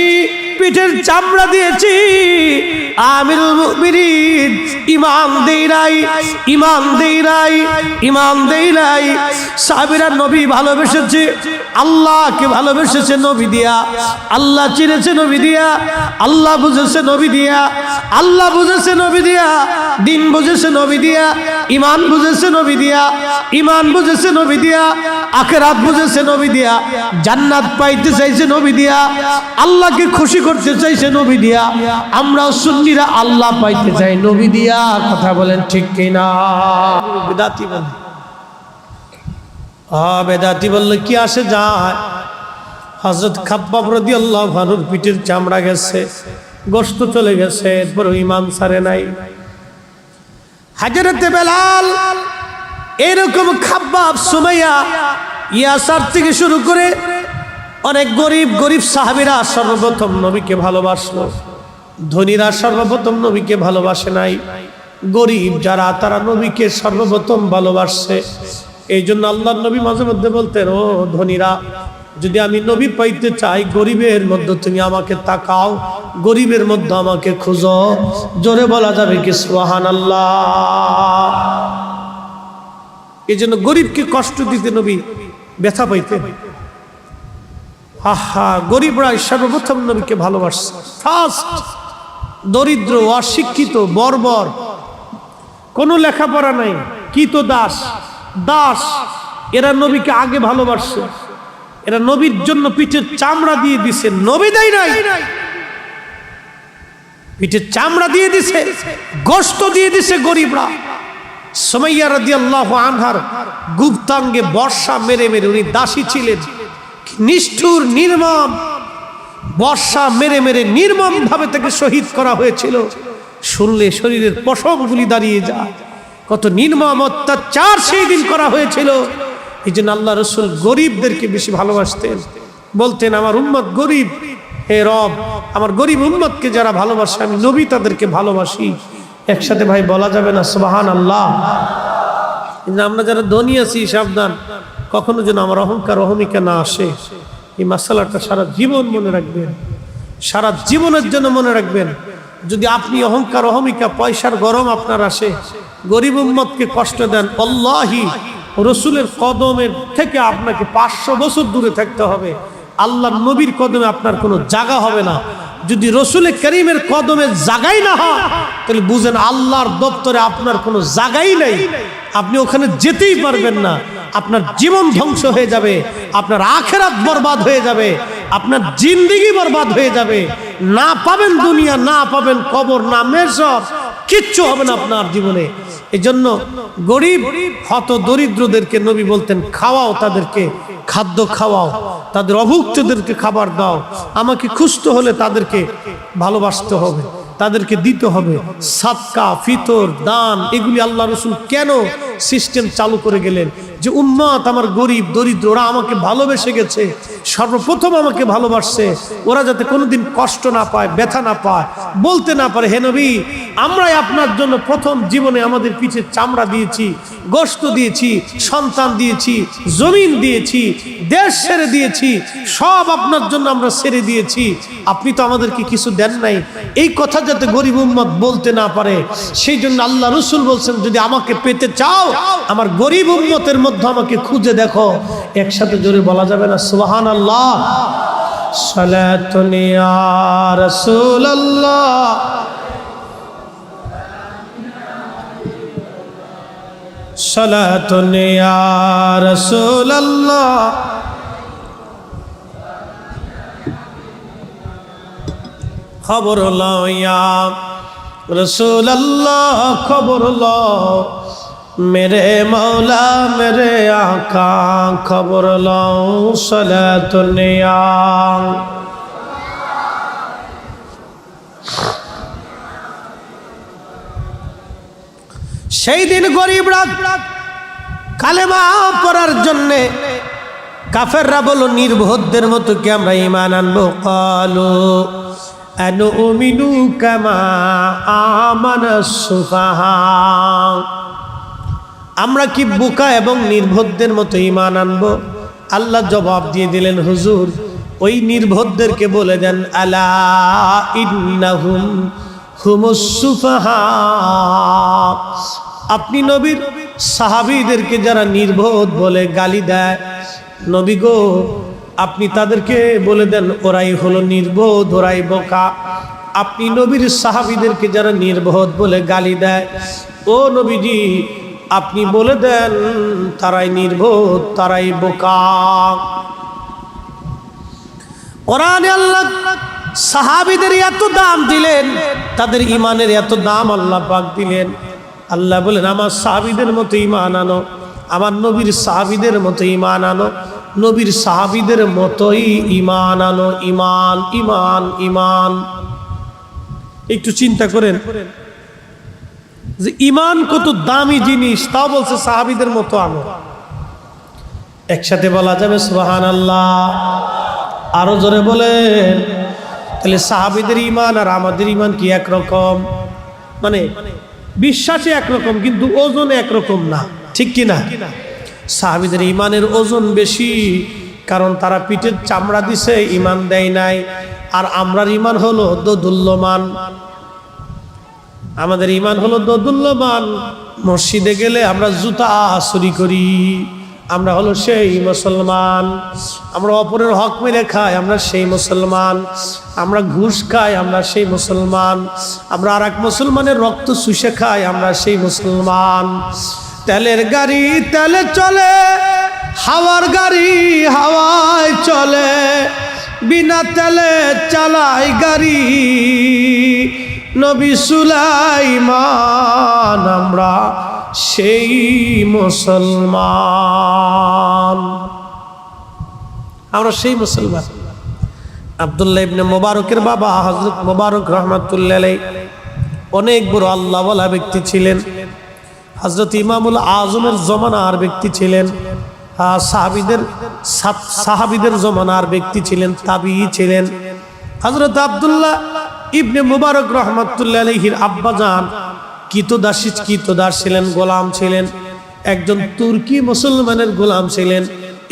পিঠের চামড়া দিয়েছি। আমিরুল মুমিনিন, ঈমান দেই নাই, ঈমান দেই নাই, ঈমান দেই নাই। সাহাবীরা নবী ভালোবেসেছে, আল্লাহকে ভালোবেসেছে নবী দিয়া, আল্লাহ চিনেছে নবী দিয়া, আল্লাহ বুঝেছে নবী দিয়া, আল্লাহ বুঝেছে নবী দিয়া, দিন বুঝেছে নবী দিয়া, ঈমান বুঝেছে নবী দিয়া, ঈমান বুঝেছে নবী দিয়া, আখিরাত বুঝেছে নবী দিয়া, জান্নাত পাইতে চাইছে নবী দিয়া, আল্লাহকে খুশি করতে চাইছে নবী দিয়া, আমরাও সুন্নিরা আল্লাহ পাইতে চাই নবী দিয়া। কথা বলেন ঠিক কিনা? বেদাতি বলে, বেদাতি বললে কি আসে যায়? হযরত খাব্বাব রাদিয়াল্লাহু আনহুর পিঠের চামড়া গেছে, গোশত চলে গেছে, এরপর ঈমান ছাড়ে নাই। হযরত বেলাল এরকম খাব্বাব, সুমাইয়া, ইয়াসার থেকে শুরু করে অনেক গরিব গরিব সাহাবীরা সর্বপ্রথম নবীকে ভালোবাসলো। ধনীরা সর্বপ্রথম নবীকে ভালোবাসে নাই, গরিব যারা তারা নবীকে সর্বপ্রথম ভালোবাসছে। এই জন্য আল্লাহর নবী মাঝে মধ্যে বলতেন, ও ধনীরা, যদি আমি নবী পাইতে চাই, গরিবের মধ্যে তুমি আমাকে তাকাও, গরিবের মধ্যে আমাকে খুঁজো। জোরে বলা যাবে কি সুবহানাল্লাহ? এই জন্য গরিবকে কষ্ট দিতে নবী ব্যথা পাইতেন। গরিবরা সর্বপ্রথম নবীকে ভালোবাসছে। ফার্স্ট দরিদ্র, অশিক্ষিত, বর্বর, কোনো লেখাপড়া নাই, কৃত দাস, এরা নবীকে আগে ভালোবাসছে। এরা নবীর জন্য পিঠের চামড়া দিয়ে দিছে, নবী দেয় নাই, পিঠের চামড়া দিয়ে দিছে, গোশত দিয়ে দিছে গরিবরা। সুমাইয়া রাদিয়াল্লাহু আনহার গুপ্তাঙ্গে বর্ষা মেরে মেরে, উনি দাসী ছিলেন, নিষ্ঠুর নির্মম বর্ষা মেরে মেরে নির্মম ভাবে তাকে শহীদ করা হয়েছিল। শুনলে শরীরের পশমগুলি দাঁড়িয়ে যায়, কত নির্মম অত্যাচার সেই দিন করা হয়েছিল। এই জন্য আল্লাহ রাসূল গরিবদেরকে বেশি ভালোবাসতেন, বলতেন আমার উম্মত গরিব, হে রব আমার গরিব উম্মতকে যারা ভালোবাসে আমি নবী তাদেরকে ভালোবাসি। একসাথে ভাই বলা যাবে না সুবহানাল্লাহ? আমরা যারা ধনী আছি সাবধান, কখনো যেন আমার অহংকার অহমিকা না আসে। এই মাসালাটা সারা জীবন মনে রাখবেন, সারা জীবনের জন্য মনে রাখবেন। যদি আপনি অহংকার অহমিকা পয়সার গরম আপনার আসে, গরিব উম্মতকে কষ্ট দেন, আল্লাহি রসুলের কদমের থেকে আপনাকে 500 বছর দূরে থাকতে হবে। আল্লাহর নবীর কদমে আপনার কোনো জায়গা হবে না। যদি রসুলের করিমের কদমে জায়গাই না হয়, তাহলে বুঝেন আল্লাহর দপ্তরে আপনার কোনো জায়গাই নেই, আপনি ওখানে যেতেই পারবেন না। আপনার জীবন ধ্বংস হয়ে যাবে, আপনার আখিরাত বরবাদ হয়ে যাবে, আপনার জিন্দেগি বরবাদ হয়ে যাবে। না পাবেন দুনিয়া, না পাবেন কবর, না মেশর, কিচ্ছু হবে না আপনার জীবনে। এই জন্য গরিব হত দরিদ্রদেরকে নবী বলতেন, খাওয়াও, তাদেরকে খাদ্য খাওয়াও, তাদের অভুক্তদেরকে খাবার দাও। আমাকে খুঁজতে হলে তাদেরকে ভালোবাসতে হবে, তাদেরকে দিতে হবে। সাদকা, ফিতর, দান, এগুলি আল্লাহ রসুল কেন সিস্টেম চালু করে গেলেন? যে উম্মত আমার গরিব দরিদ্র, ওরা আমাকে ভালোবেসে গেছে, সর্বপ্রথম আমাকে ভালোবাসছে, ওরা যাতে কোনোদিন কষ্ট না পায়, ব্যথা না পায়, বলতে না পারে হে নবী আমরাই আপনার জন্য প্রথম জীবনে আমাদের পিঠে চামড়া দিয়েছি, গোশত দিয়েছি, সন্তান দিয়েছি, জমিন দিয়েছি, দেশ ছেড়ে দিয়েছি, সব আপনার জন্য আমরা ছেড়ে দিয়েছি, আপনি তো আমাদেরকে কিছু দেন নাই। এই কথা যাতে গরিব উম্মত বলতে না পারে, সেই জন্য আল্লাহ রসুল বলছেন, যদি আমাকে পেতে চাও আমার গরিব উম্মতের মধ্যে আমাকে খুঁজে দেখো। একসাথে জোরে বলা যাবে না সুবহানাল্লাহ? সালাতুন ইয়া রাসূলুল্লাহ, সালাতুন ইয়া রাসূলুল্লাহ, খবর লও ইয়া রাসূলুল্লাহ, খবর লও मेरे मौला मेरे आका, खबर लও সালাতুন ইয়া। সেই দিন গরিবরা কালেমা পড়ার জন্য কাফেররা বলো নির্বোধদের মতো কি আমরা ঈমান আনবো? ক্বালু আনুমিনু কামা আমানাস সুফাহা, আমরা কি বোকা এবং নির্বোধদের মতো ঈমান আনবো? আল্লাহ জবাব দিয়ে দিলেন, হুজুর ওই নির্বোধদেরকে বলে দেন, আলা ইন্নাহুম হুমুস সুফাহা। আপনি নবীর সাহাবীদেরকে যারা নির্বোধ বলে গালি দেয়, নবী গো আপনি তাদেরকে বলে দেন ওরাই হলো নির্বোধ, ওরাই বোকা। আপনি নবীর সাহাবীদেরকে যারা নির্বোধ বলে গালি দেয়, ও নবীজি আপনি বলে দেন তারাই নির্বোধ, তারাই বোকা। কোরআনে আল্লাহ সাহাবীদের এত দাম দিলেন, তাদের ইমানের এত দাম আল্লাহ পাক দিলেন। আল্লাহ বলেন আমার সাহাবীদের মতো ঈমান আনো, আমার নবীর সাহাবীদের মতো ঈমান আনো, নবীর সাহাবীদের মতোই ঈমান আনো। ঈমান ঈমান ঈমান। একটু চিন্তা করেন যে ঈমান কত দামি জিনিস, তাও বলছে সাহাবীদের মতো আনো। একসাথে বলা যাবে সুবহানাল্লাহ? আরো জোরে বলেন। তাহলে সাহাবীদের ঈমান আর আমাদের ঈমান কি একরকম? মানে বিশ্বাসে একরকম কিন্তু ওজনে একরকম না, ঠিক কি না? সাহাবীদের ঈমানের ওজন বেশি, কারণ তারা পিঠের চামড়া দিছে, ঈমান দেয় নাই। আর আমরার ঈমান হলো দোদুল্যমান। আমাদের ঈমান হলো দোদুল্যমান। মসজিদে গেলে আমরা জুতা চুরি করি, আমরা হলো সেই মুসলমান। আমরা অপরের হক মেরে খাই, আমরা সেই মুসলমান। আমরা ঘুষ খাই, আমরা সেই মুসলমান। আমরা আর এক মুসলমানের রক্ত চুষে খাই, আমরা সেই মুসলমান। তেলের গাড়ি তেলে চলে, হাওয়ার গাড়ি হাওয়ায় চলে, বিনা তেলে চালাই গাড়ি নবী সুলাইমান। আমরা সেই মুসলমান, আমরা সেই মুসলমান। আব্দুল্লাহ ইবনে মুবারকের বাবা হযরত মুবারক রাহমাতুল্লাহ আলাইহি অনেক বড় আল্লাহওয়ালা ব্যক্তি ছিলেন। হযরত ইমামুল আজমের জমানার ব্যক্তি ছিলেন, সাহাবীদের জমানার ব্যক্তি ছিলেন, তাবিঈ ছিলেন। হযরত আব্দুল্লাহ ইবনে মুবারক রাহমাতুল্লাহ আলাইহির আব্বাজান কৃতদাস ছিলেন, গোলাম ছিলেন। একজন তুর্কি মুসলমানের গোলাম ছিলেন।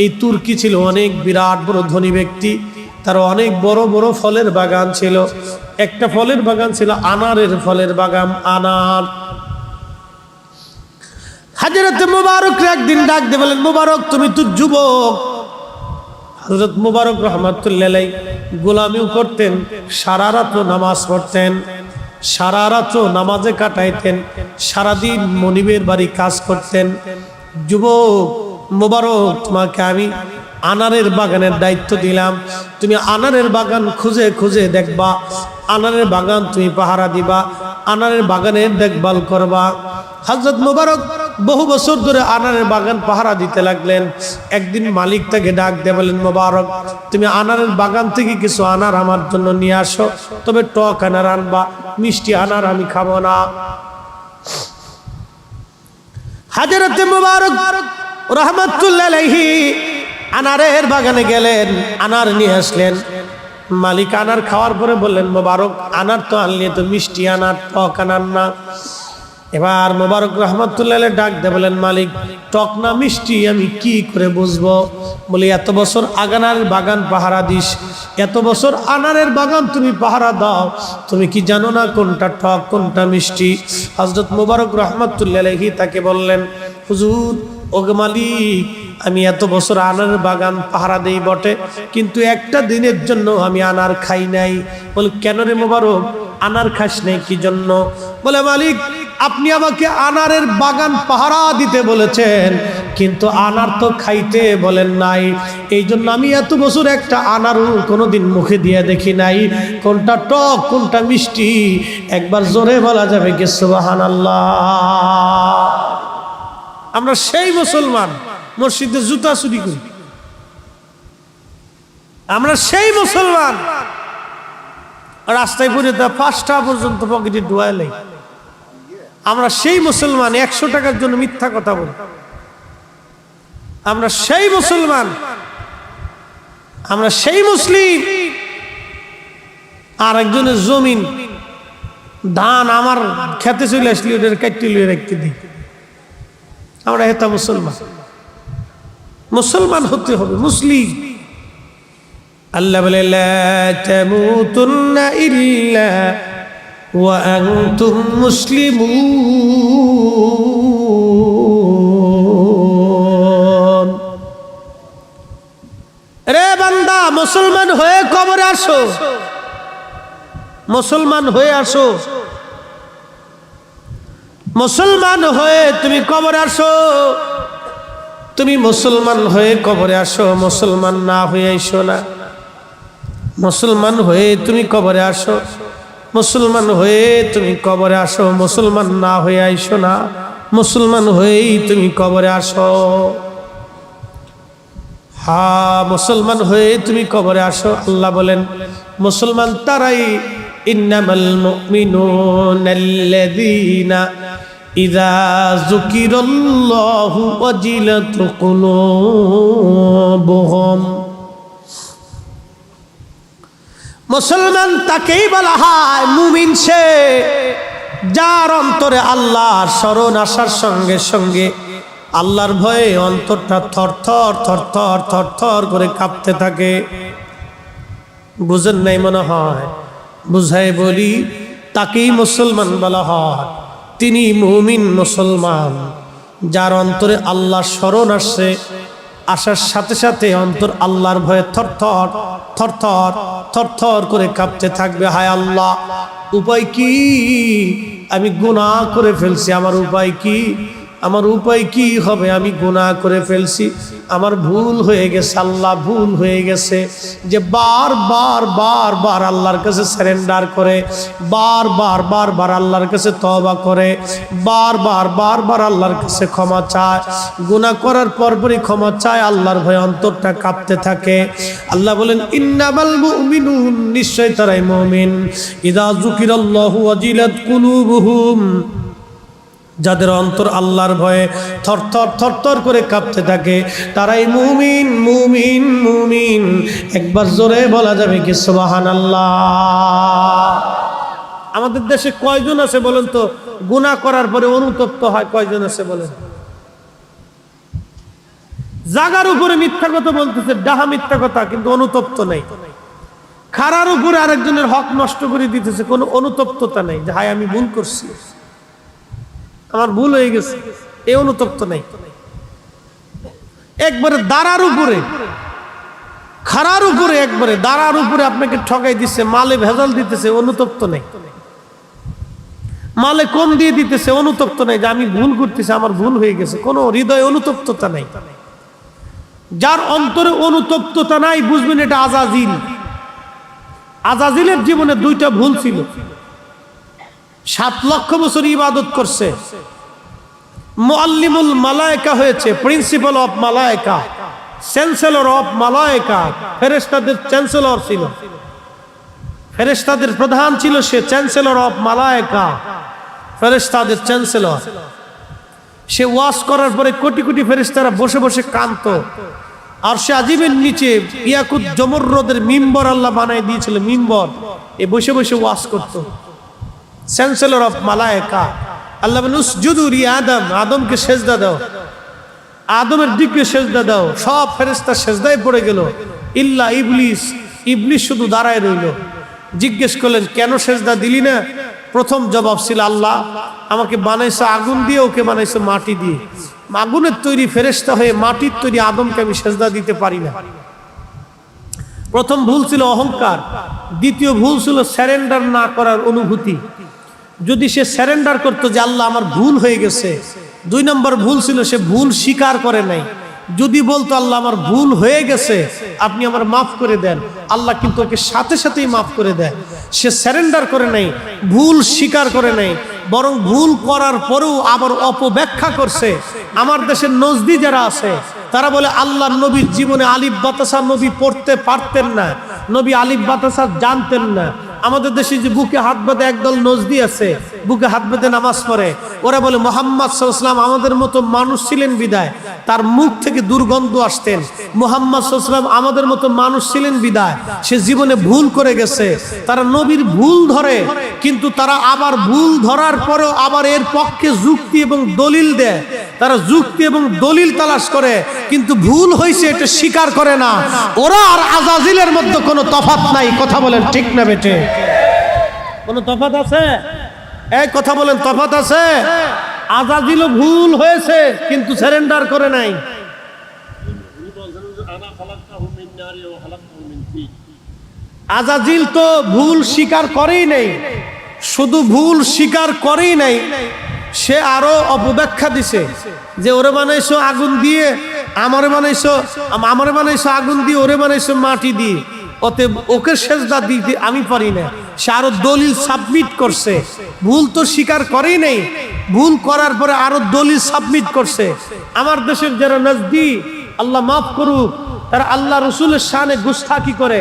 এই তুর্কি ছিল অনেক বিরাট বড় ধনী ব্যক্তি, তার অনেক বড় বড় ফলের বাগান ছিল। একটা ফলের বাগান ছিল আনারের ফলের বাগান, আনার। হযরত মুবারক একদিন ডাক দিয়ে বলেন, মুবারক তুমি তো যুবক। হযরত মুবারক রাহমাতুল্লাহ আলাইহি গোলামিও করতেন, সারা রাত নামাজ পড়তেন, সারা রাত নামাজে কাটাইতেন, সারাদিন মনিবের বাড়ি কাজ করতেন। যুবক মুবারক, তোমাকে আমি আনারের বাগানের দায়িত্ব দিলাম, তুমি আনারের বাগান খুঁজে খুঁজে দেখবা, আনারের বাগান তুমি পাহারা দিবা, আনারের বাগানের দেখভাল করবা। হযরত মুবারক বহু বছর ধরে আনারের বাগান পাহারা দিতে লাগলেন। একদিন মালিক তাকে ডাক দিয়ে বলেন, মুবারক তুমি আনারের বাগান থেকে কিছু আনার আমার জন্য নিয়ে আসো, তবে টক আনার আনবা, মিষ্টি আনার আমি খাবো না। হযরত মুবারক রাহমাতুল্লাহ আলাইহি আনারের বাগানে গেলেন, আনার নিয়ে আসলেন। মালিক আনার খাওয়ার পরে বললেন, মুবারক আনার তো আনলি, তো মিষ্টি আনার, টক আনার না। এবার মুবারক রাহমাতুল্লাহ আলাইহি ডাক দিয়ে বলেন, মালিক টক না মিষ্টি আমি কি করে বুঝবো? বলি, এত বছর আনারের বাগান পাহারা দিস, এত বছর আনারের বাগান তুমি পাহারা দাও, তুমি কি জানো না কোনটা টক কোনটা মিষ্টি? হযরত মুবারক রাহমাতুল্লাহ আলাইহি তাকে বললেন, হুজুর ওগো মালিক, আমি এত বছর আনারের বাগান পাহারা দেই বটে, কিন্তু একটা দিনের জন্য আমি আনার খাই নাই। বলে, কেন রে মুবারক, আনার খাস নাই কি জন্য? বলে, মালিক আপনি আমাকে আনারের বাগান পাহারা দিতে বলেছেন, কিন্তু আনার তো খাইতে বলেন নাই, এই জন্য আমি এত বছর একটা আনারও কোনোদিন মুখে দিয়ে দেখি নাই। কোনটা টক কোনটা মিষ্টি একবার জোরে বলা যাবে কি সুবহানাল্লাহ? আমরা সেই মুসলমান মসজিদে জুতা চুরি করি, আমরা সেই মুসলমান রাস্তায় পড়ে তা 5টা পর্যন্ত পকেটে ডুয়াই লাই। আমরা সেই মুসলমান 100 টাকার জন্য মিথ্যা কথা বলি। আমরা সেই মুসলমান, আমরা সেই মুসলিম। আর একজনের জমিন ধান আমার খেতে চলে আসলে ওদের কাটতে লিয়ে রাখতে দিই। আমরা হেতা মুসলমান, মুসলমান হতে হবে, মুসলিম। আল্লাহ বলে, লা তামুতুন্না ইল্লা ওয়া আনতুম মুসলিমুন। রে বান্দা, মুসলমান হয়ে কবরে আসো, মুসলমান হয়ে আসো, মুসলমান হয়ে তুমি কবরে আসো। তুমি মুসলমান হয়ে কবরে আসো, মুসলমান না হয়ে আইসো না। মুসলমান হয়ে তুমি কবরে আসো, মুসলমান হয়ে তুমি কবরে আসো, মুসলমান না হয়ে আইসো না, মুসলমান হয়েই তুমি কবরে আসো। হ্যাঁ, মুসলমান হয়ে তুমি কবরে আসো। আল্লাহ বলেন মুসলমান তারাই, ইন্নামাল মুমিনুনাল্লাযীনা ইযা যুকিরাল্লাহু ওয়াজিলাত কুলুবুহুম। মুসলমান তাকেই বলা হয় মুমিন, সে যার অন্তরে আল্লাহর স্মরণ আসার সঙ্গে সঙ্গে আল্লাহর ভয়ে অন্তরটা থরথর থরথর থরথর করে কাঁপতে থাকে। বুঝেন নাই মনে হয়? বুঝাই বলি, তাকেই মুসলমান বলা হয়। তিনি মুমিন মুসলমান, যার অন্তরে আল্লাহর স্মরণ আসছে, আসার সাথে সাথে অন্তর আল্লাহর ভয়ে থরথর থরথর থরথর করে কাঁপতে থাকবে। হায় আল্লাহ, উপায় কি? আমি গুনাহ করে ফেলছি, আমার উপায় কি? আমার উপায় কি হবে? আমি গুনাহ করে ফেলছি, আমার ভুল হয়ে গেছে আল্লাহ, ভুল হয়ে গেছে। যে বারবার বারবার আল্লাহর কাছে সারেন্ডার করে, বারবার বারবার আল্লাহর কাছে তওবা করে, বারবার বারবার আল্লাহর কাছে ক্ষমা চায়, গুনাহ করার পরপরই ক্ষমা চায়, আল্লাহর ভয়ে অন্তরটা কাঁপতে থাকে। আল্লাহ বলেন ইন্নামাল মুমিনুন, নিশ্চয় তারাই মুমিন, ইযা যুকিরাল্লাহু ওয়াজিলাত কুলুবুহুম, যাদের অন্তর আল্লাহর ভয়ে থরথর থরথর করে কাঁপতে থাকে, তারাই মুমিন মুমিন মুমিন। একবার জোরে বলা যাবে কি সুবহানাল্লাহ? আমাদের দেশে কয়জন আছে বলেন তো গুনাহ করার পরে অনুতপ্ত হয়? কয়জন আছে বলেন? জাগার উপরে মিথ্যা কথা বলতেছে, ডাহা মিথ্যা কথা, কিন্তু অনুতপ্ত নাই। খারার উপরে আরেকজনের হক নষ্ট করে দিতেছে, কোনো অনুতপ্ততা নাই যে হায় আমি ভুল করছি, আমার ভুল হয়ে গেছে, এই অনুতপ্ত নাই। একবারে দাঁড়ার উপরে, খারার উপরে, একবারে দাঁড়ার উপরে আপনাকে ঠকাই দিচ্ছে, মালে ভেজাল দিতেছে, অনুতপ্ত নাই। মালে কম দিয়ে দিতেছে, অনুতপ্ত নাই যে আমি ভুল করতেছি, আমার ভুল হয়ে গেছে, কোনো হৃদয়ে অনুতপ্ততা নাই। যার অন্তরে অনুতপ্ততা নাই, বুঝবেন এটা আজাজিল। আজাজিলের জীবনে দুইটা ভুল ছিল। 7 লক্ষ বছর ইবাদত করছে, মুআল্লিমুল মালায়েকা হয়েছে, প্রিন্সিপাল অফ মালায়েকা, চ্যান্সেলর অফ মালায়েকা, ফেরেশতাদের চ্যান্সেলর ছিল, ফেরেশতাদের প্রধান ছিল সে, চ্যান্সেলর অফ মালায়েকা, ফেরেশতাদের চ্যান্সেলর। সে ওয়াজ করার পরে কোটি কোটি ফেরেশতারা বসে বসে কাঁদতো। আর সে আজিমের নিচে ইয়াকুত জমররদের মিম্বর আল্লাহ বানাই দিয়েছিল, মিম্বর, এ বসে বসে ওয়াজ করতো। Chancellor of মালায়েকা। আল্লাহ বলেন উসজুদু লি আদম, আদমকে সেজদা দাও, আদমের দিকে সেজদা দাও। সব ফেরেশতা সেজদায় পড়ে গেল, ইল্লা ইবলিস, ইবলিস শুধু দাঁড়ায় রইল। জিজ্ঞেস করলেন কেন সেজদা দিলি না? প্রথম জবাব ছিল আল্লাহ আমাকে বানাইছো আগুন দিয়ে, ওকে বানাইছো মাটি দিয়ে। আগুনের তৈরি ফেরেশতা হয়ে মাটির তৈরি আদমকে আমি সেজদা দিতে পারি না। প্রথম ভুল ছিল অহংকার, দ্বিতীয় ভুল ছিল সারেন্ডার না করার অনুভূতি। যদি সে সারেন্ডার করতো যে আল্লাহ আমার ভুল হয়ে গেছে। 2 নম্বর ভুল ছিল সে ভুল স্বীকার করে নাই। যদি বলতো আল্লাহ আমার ভুল হয়ে গেছে, আপনি আমার মাফ করে দেন, আল্লাহ কিন্তু ওকে সাথে সাথেই মাফ করে দেয়। সে সারেন্ডার করে নাই, ভুল স্বীকার করে নাই, বরং ভুল করার পরেও আবার অপব্যাখ্যা করছে। আমার দেশের নজদি যারা আছে তারা বলে আল্লাহর নবীর জীবনে আলিফ বাতাসা নবী পড়তে পারতেন না, নবী আলিফ বাতাসা জানতেন না। আমাদের দেশে যে বুকে হাত বেঁধে একদল নজদি আছে, বুকে হাত বেঁধে নামাজ পড়ে, ওরা বলে মুহাম্মদ সাল্লাল্লাহু আলাইহি ওয়াসাল্লাম আমাদের মতো মানুষ ছিলেন বিদায় তার মুখ থেকে দুর্গন্ধ আসতেন। মুহাম্মদ সাল্লাল্লাহু আলাইহি ওয়াসাল্লাম আমাদের মতো মানুষ ছিলেন বিদায় সে জীবনে ভুল করে গেছে। তারা নবীর ভুল ধরে, কিন্তু তারা আবার ভুল ধরার পরেও আবার এর পক্ষে যুক্তি এবং দলিল দেয়। তারা যুক্তি এবং দলিল তালাশ করে, কিন্তু ভুল হয়েছে এটা স্বীকার করে না। ওরা আর আজাজিলের মধ্যে কোনো তফাৎ নাই। কথা বলেন ঠিক না বেটে? কোনো তফাৎ আছে? এই কথা বলেন, তফাৎ আছে? আজাজিলও ভুল হয়েছে কিন্তু সারেন্ডার করে নাই। আজাজিল তো ভুল স্বীকার করেই নাই, শুধু ভুল স্বীকার করেই নাই, সে আরো অপব্যাখ্যা দিছে যে ওরে বানাইছো আগুন দিয়ে, আমারে বানাইছো আগুন দিয়ে, ওরে বানাইছো মাটি দিয়ে। অতএব ওকে সেজদা দিতে আমি পারি না। সে আরো দলিল সাবমিট করছে, ভুল তো স্বীকার করেই নেই, ভুল করার পরে আরো দলিল সাবমিট করছে। আমার দেশের যারা নজদি, আল্লাহ মাফ করুক, তারা আল্লাহ রসুলের শানে গুস্তাখি করে,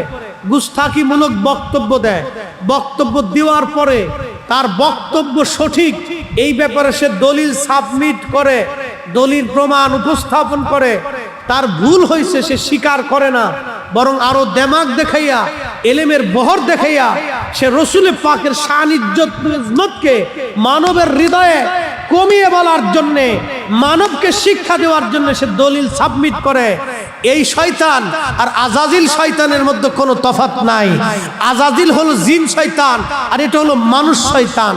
গুস্তাখিমূলক বক্তব্য দেয়। বক্তব্য দেওয়ার পরে তার বক্তব্য সঠিক এই ব্যাপারে সে দলিল সাবমিট করে, দলিল প্রমাণ উপস্থাপন করে। তার ভুল হয়েছে সে স্বীকার করে না, বরং আরো দেমাগ দেখাইয়া, এলেমের বহর দেখাইয়া সে রসুলের পাকের শান ইজ্জতকে মানবের হৃদয়ে কমিয়ে বলার জন্যে, মানবকে শিক্ষা দেওয়ার জন্য সে দলিল সাবমিট করে। এই শয়তান আর আজাজিল শয়তানের মধ্যে কোনো তফাৎ নাই। আজাজিল হলো জিন শয়তান, আর এটা হলো মানুষ শয়তান।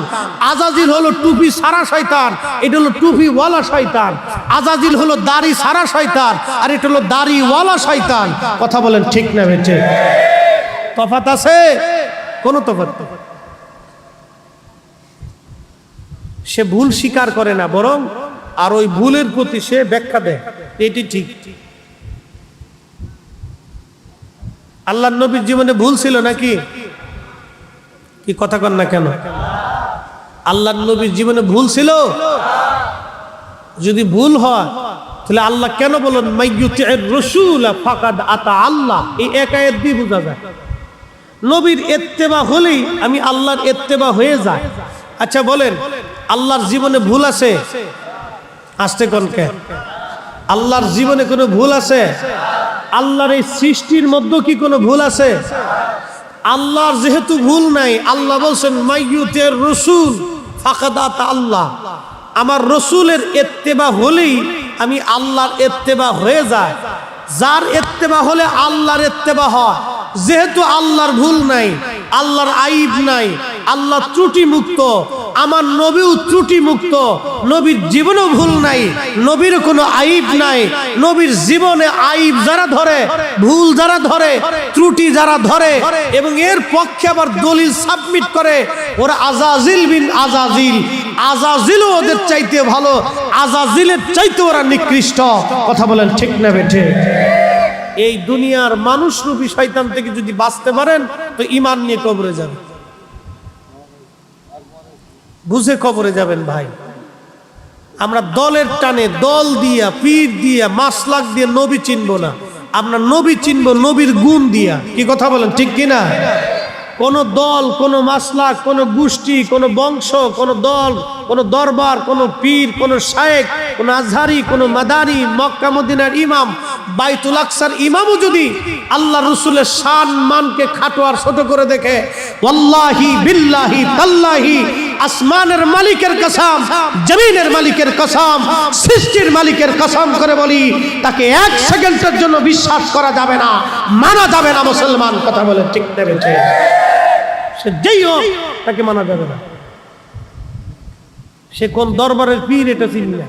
আজাজিল হলো টুপি সারা শয়তান, এটা হলো টুপিওয়ালা শয়তান। আজাজিল হলো দাড়ি সারা শয়তান, আর এটা হলো দাড়িওয়ালা শয়তান। কথা বলেন ঠিক না বেঠে? তফাৎ আছে? কোনো তফাৎ নেই। সে ভুল স্বীকার করে না, বরং আর ওই ভুলের প্রতি সে ব্যাখ্যা দেয়, এটি ঠিক। আল্লাহর নবীর জীবনে ভুল ছিল নাকি? কি কথা কন না কেন? আল্লাহর নবীর জীবনে ভুল ছিল? যদি ভুল হয় তাহলে আল্লাহ কেন বলেন মাইয়ুতির রাসূল ফাকাদ আতা আল্লাহ? এই এক আয়াত দিয়ে বোঝা যায় নবীর ইত্তেবা হলেই আমি আল্লাহর ইত্তেবা হয়ে যায়। আচ্ছা বলেন, আল্লাহর জীবনে ভুল আছে? আসতে কোন কে? আল্লাহর জীবনে কোনো ভুল আছে? আল্লাহর এই সৃষ্টির মধ্যে কি কোনো ভুল আছে? আল্লাহর যেহেতু ভুল নাই, আল্লাহ বলছেন মাইয়ুতির রাসূল ফাকাদ আতা আল্লাহ। আমার রসুলের ইত্তেবা হলেই আমি আল্লাহর ইত্তেবা হয়ে যায়। যার ইত্তেবা হলে আল্লাহর ইত্তেবা হয়। যেহেতু আল্লাহর ভুল নাই, আল্লাহর আইব নাই, আল্লাহ ত্রুটি মুক্ত, আমার নবীও ত্রুটি মুক্ত, নবীর জীবনেও ভুল নাই, নবীর কোনো আইব নাই। নবীর জীবনে আইব যারা ধরে, ভুল যারা ধরে, ত্রুটি যারা ধরে এবং এর পক্ষে আবার দলিল সাবমিট করে, ওরা আজাজিল বিন আজাজিল। আজাজিলও ওদের চাইতে ভালো, আজাজিলের চাইতে ওরা নিকৃষ্ট। কথা বলেন ঠিক না বেঠে? এই দুনিয়ার মানুষ রূপী শয়তান থেকে যদি বাঁচতে পারেন তো ঈমান নিয়ে কবরে যাবেন, বুঝে কবরে যাবেন ভাই। আমরা দলের টানে, দল দিয়া, পীর দিয়া, মাসলাক দিয়ে নবী চিনবো না। আমরা নবী চিনবো নবীর গুণ দিয়া। কি কথা বলেন ঠিক কিনা? কোন দল, কোন মাসলাক, কোন গোষ্ঠী, কোন বংশ, কোন দল, কোন দরবার, কোন পীর, কোন শায়েখ, কোন আজহারি, কোন মাদানি, মক্কা মদিনার ইমাম, বাইতুল আকসার ইমামও যদি আল্লাহ রসুলের শান মানকে খাটো আর ছোট করে দেখে, ওয়াল্লাহি বিল্লাহি তাল্লাহি, আসমানের মালিকের কসম, জমিনের মালিকের কসম, সৃষ্টির মালিকের কসম করে বলি, তাকে এক সেকেন্ডের জন্য বিশ্বাস করা যাবে না, মানা যাবে না। মুসলমান কথা বলে ঠিক নেবেছে, সে যেই হোক তাকে মানা যাবে না। সে কোন দরবারের পীর এটা চিনি না,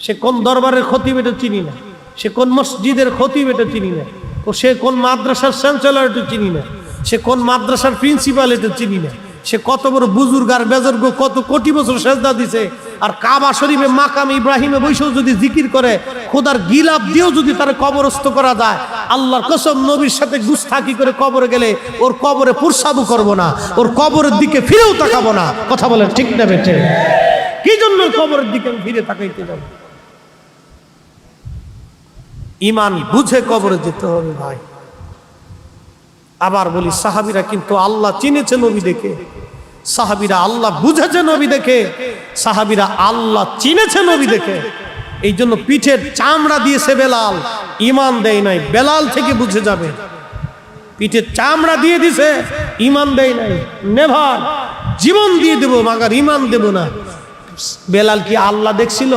সে কোন দরবারের খতিব এটা চিনি না, সে কোন মসজিদের খতিব এটা চিনি না, ও সে কোন মাদ্রাসার চ্যান্সেলর এটা চিনি না, সে কোন মাদ্রাসার প্রিন্সিপাল এটা চিনি না, সে কত বড় বুজুর্গ আর বেজর্গ কত কোটি বছর সেজদা দিছে, আর কাবা শরীফে মাকাম ইব্রাহিমে বৈশাও যদি জিকির করে, খোদার গিলাপ দিয়েও যদি তার কবরস্থ করা যায়, আল্লাহর কসম নবীর সাথে গুস্তাখি করে কবরে গেলে ওর কবরে পুরসাবু করব না, ওর কবরের দিকে ফিরেও তাকাবো না। কথা বলেন ঠিক না বেঠে? কি জন্য কবরের দিকে ফিরে তাকাইতে যাব? ঈমান বুঝে কবরে যেতে হবে ভাই। আবার বলি, সাহাবীরা কিন্তু আল্লাহ চিনেছে নবী দেখে, সাহাবীরা আল্লাহ বুঝেছে নবী দেখে, সাহাবীরা আল্লাহ চিনেছে নবী দেখে। এই জন্য পিঠের চামড়া দিয়েছে বেলাল, ঈমান দেয় নাই। বেলাল থেকে বুঝে যাবে, পিঠের চামড়া দিয়ে দিছে, ঈমান দেয় নাই। নেভার, জীবন দিয়ে দেব মাগার ঈমান দেব না। বেলাল কি আল্লাহ দেখছিল?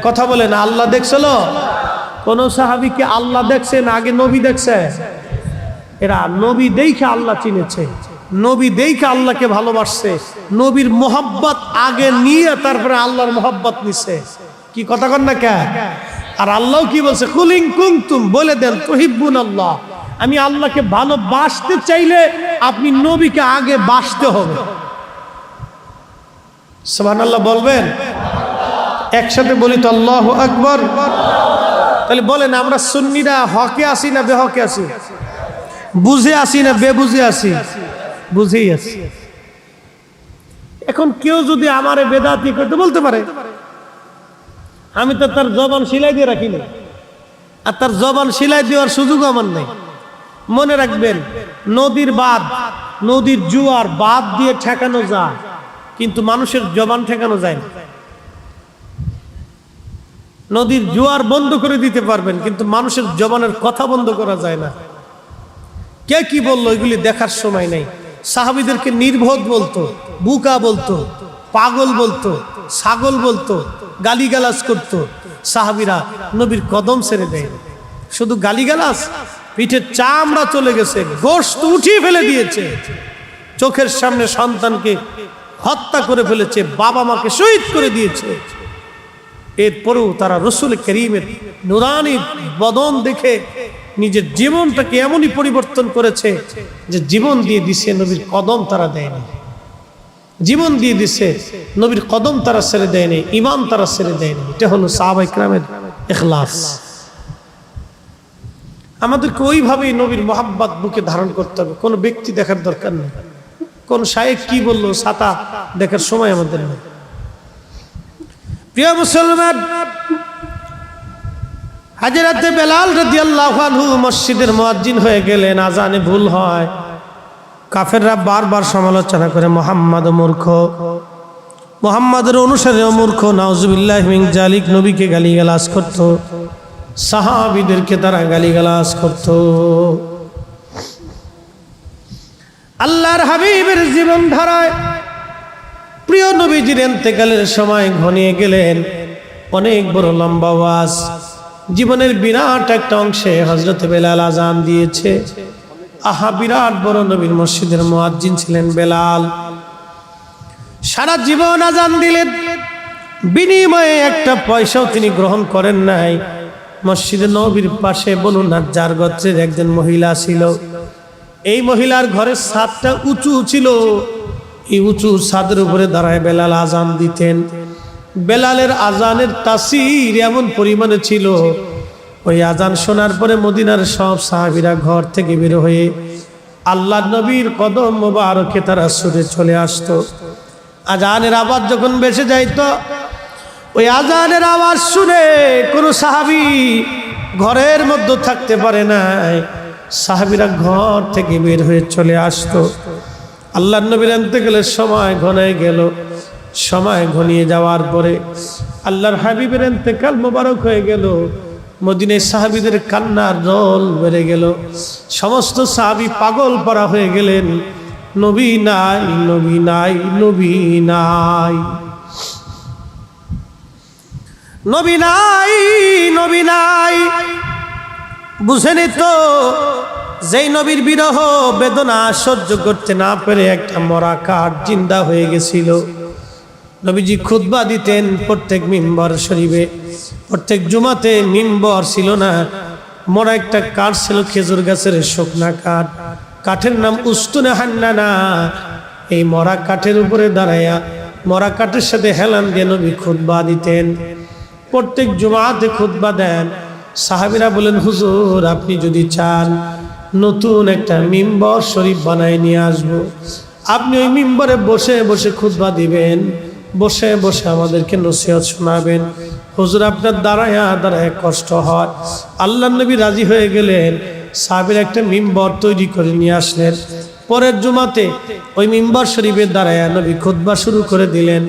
কথা বলে না, আল্লাহ দেখছিল? কোন সাহাবী কি আল্লাহ দেখছে না আগে নবী দেখছে? এরা নবী দেখে আল্লাহ চিনেছে, নবী দেখে আল্লাহকে ভালোবাসছে, নবীর মোহাব্বত আগে নিয়ে তারপরে আল্লাহর মোহাব্বত নিছে। কি কথা কন না কে? আর আল্লাহ কি বলছে? কুলিং কুনতুম, বলে দেন তুহিব্বুন আল্লাহ, আমি আল্লাহকে ভালোবাসতে চাইলে আপনি নবীকে আগে বাসতে হবে। সুবহানাল্লাহ বলবেন? একসাথে বলি তো আল্লাহু আকবার। তাহলে বলেন আমরা সুন্নিরা হকে আসি না বেহকে আসি? বুঝে আসি না বেবুঝে আসি? বুঝেই আসি। এখন কেউ যদি আমারে বেদাতি করতে বলতে পারে, আমি তো তার জবান সিলাই দিয়ে রাখিনি, আর তার জবান সিলাই দেওয়ার সুযোগ আমার নেই। মনে রাখবেন, নদীর বাঁধ, নদীর জোয়ার বাঁধ দিয়ে ঠেকানো যায়, কিন্তু মানুষের জবান ঠেকানো যায় না। নদীর জোয়ার বন্ধ করে দিতে পারবেন, কিন্তু মানুষের জবানের কথা বন্ধ করা যায় না। কে কি বললো এগুলি দেখার সময় নেই। সাহাবীদেরকে নির্বোধ বলতো, বুকা বলতো, পাগল বলতো, ছাগল বলতো, গালিগালাজ করতো। সাহাবীরা নবীর কদম ছেড়ে দেয়। শুধু গালিগালাজ, পিঠের চামড়া চলে গেছে, গোশত উঠিয়ে ফেলে দিয়েছে, চোখের সামনে সন্তানকে হত্যা করে ফেলেছে, বাবা মাকে শহীদ করে দিয়েছে। এরপরেও তারা রসুল করিমের নুরানি বদন দেখে নিজের জীবনটাকে এমনই পরিবর্তন করেছে যে জীবন দিয়ে দিছে, নবীর কদম তারা দেয়নি। জীবন দিয়ে দিছে, নবীর কদম তারা ছেড়ে দেয়নি, ঈমান তারা ছেড়ে দেয়নি। এটা হলো সাহাবায়ে কেরামের ইখলাস। আমাদেরকে ওইভাবেই নবীর মোহাব্বত বুকে ধারণ করতে হবে। কোনো ব্যক্তি দেখার দরকার নেই, কোন শায়েখ কি বললো ছাতা দেখার সময় আমাদের নেই। প্রিয় মুসলমান, হযরত বেলাল রাদিয়াল্লাহু আনহু মসজিদের মুয়াজ্জিন হয়ে গেলেন। আজানে ভুল হয়, কাফেররা বারবার সমালোচনা করে মুহাম্মদ মূর্খ, মুহাম্মাদের অনুসারীও মূর্খ, নাউজুবিল্লাহি মিন জালিক। নবীকে গালিগালাজ করত, সাহাবীদেরকে তারা গালিগালাজ করত। আল্লাহর হাবিবের জীবনধারায় প্রিয় নবীজির ইন্তেকালের সময় ঘনিয়ে গেলেন। অনেক বড় লম্বা ওয়াজ, জীবনের বিরাট একটা অংশে হযরত বেলাল আজান দিয়েছে। আহা, বিরাট বড় নবীর মসজিদের মুয়াজ্জিন ছিলেন বেলাল। সারা জীবন আজান দিলেন, বিনিময়ে একটা পয়সাও তিনি গ্রহণ করেন নাই। মসজিদে নবীর পাশে বনু নাজ্জার গোত্রের একজন মহিলা ছিল। এই মহিলার ঘরের ছাদটা উঁচু ছিল। এই উঁচু ছাদের উপরে দাঁড়ায় বেলাল আজান দিতেন। বেলালের আজানের তাসির এমন পরিমাণে ছিল, ওই আজান শোনার পরে মদিনার সব সাহাবীরা ঘর থেকে বের হয়ে আল্লাহর নবীর কদম মোবারকে তারা ছুটে চলে আসতো। আজানের আওয়াজ যখন বেঁচে যাইতো, ওই আজানের আওয়াজ শুনে কোনো সাহাবী ঘরের মধ্যে থাকতে পারে নাই। সাহাবীরা ঘর থেকে বের হয়ে চলে আসতো। আল্লাহর নবীর ইন্তেকালের সময় ঘনায় গেল। সময় ঘনিয়ে যাওয়ার পরে আল্লাহর হাবিবের ইন্তেকাল মোবারক হয়ে গেল। মদিনায় সাহাবীদের কান্নার রোল বেড়ে গেল। সমস্ত সাহাবী পাগল পারা হয়ে গেলেন, নবী নাই, নবী নাই, নবী নাই, নবী নাই, নবী নাই। বুঝেনি তো, যেই নবীর বিরহ বেদনা সহ্য করতে না পেরে একটা মরা কাঠ জিন্দা হয়ে গেছিল। নবীজি খুতবা দিতেন প্রত্যেক মিম্বর শরীফে। প্রত্যেক জুমাতে মিম্বর ছিল না, মরা একটা কাঠ ছিল, খেজুর গাছের শুকনা কাঠ। কাঠের নাম উস্তুনে হান্নানা। এই মরা কাঠের উপরে দাঁড়াইয়া মরা কাঠের সাথে হেলান দিয়ে নবী খুতবা দিতেন। প্রত্যেক জুমাতে খুতবা দেন। সাহাবীরা বলেন, হুজুর আপনি যদি চান নতুন একটা মিম্বর শরীফ বানায় নিয়ে আসবো, আপনি ওই মিম্বরে বসে বসে খুতবা দিবেন, বসে বসে আমাদেরকে নসিহত শোনাবেন। হুজুর আপনার দাঁড়ায়া দাঁড়ায় কষ্ট হয়। আল্লাহর নবী রাজি হয়ে গেলেন। সাহাবীরা একটা মিম্বর তৈরি করে নিয়ে আসলেন। পরের জুমাতে ওই মিম্বর শরীফের দাঁড়ায়া নবী খুতবা শুরু করে দিলেন।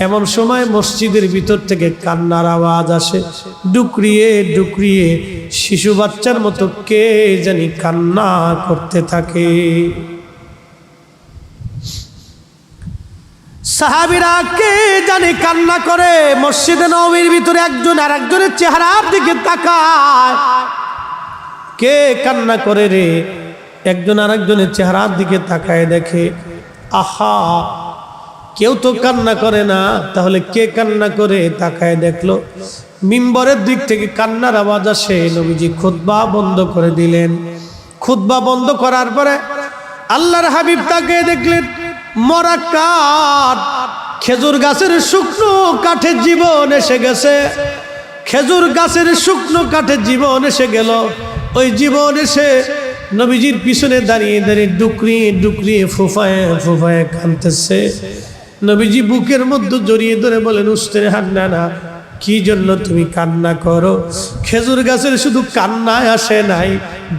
এমন সময় মসজিদের ভিতর থেকে কান্নার আওয়াজ আসে, ডুকরিয়ে ডুকরিয়ে শিশু বাচ্চার মতো কে জানি কান্না করতে থাকে। সাহাবীরা কে জানি কান্না করে। মসজিদে নববীর ভিতরে একজন আর একজনের চেহারার দিকে তাকায়। কে কান্না করে রে? একজন আর একজনের চেহারার দিকে তাকায় দেখে, আহা, কেউ তো কান্না করে না, তাহলে কে কান্না করে? তাকায় দেখলো মিম্বরের দিক থেকে কান্নার আওয়াজ আসে। নবীজি খুতবা বন্ধ করে দিলেন। খুতবা বন্ধ করার পরে আল্লাহর হাবিব তাকিয়ে দেখলেন মরা কাঠ, খেজুর গাছের শুকনো কাঠের জীবন এসে গেছে। খেজুর গাছের শুকনো কাঠে জীবন এসে গেল। ওই জীবন এসে নবীজির পিছনে দাঁড়িয়ে দাঁড়িয়ে ডুকরিয়ে ডুকরিয়ে ফুফায় ফুফায় কাঁদতেছে। নবীজি বুকের মধ্যে জড়িয়ে ধরে বলেন, উস্তের হান্না না, কি জন্য তুমি কান্না করো? খেজুর গাছের শুধু কান্নায় আসে নাই,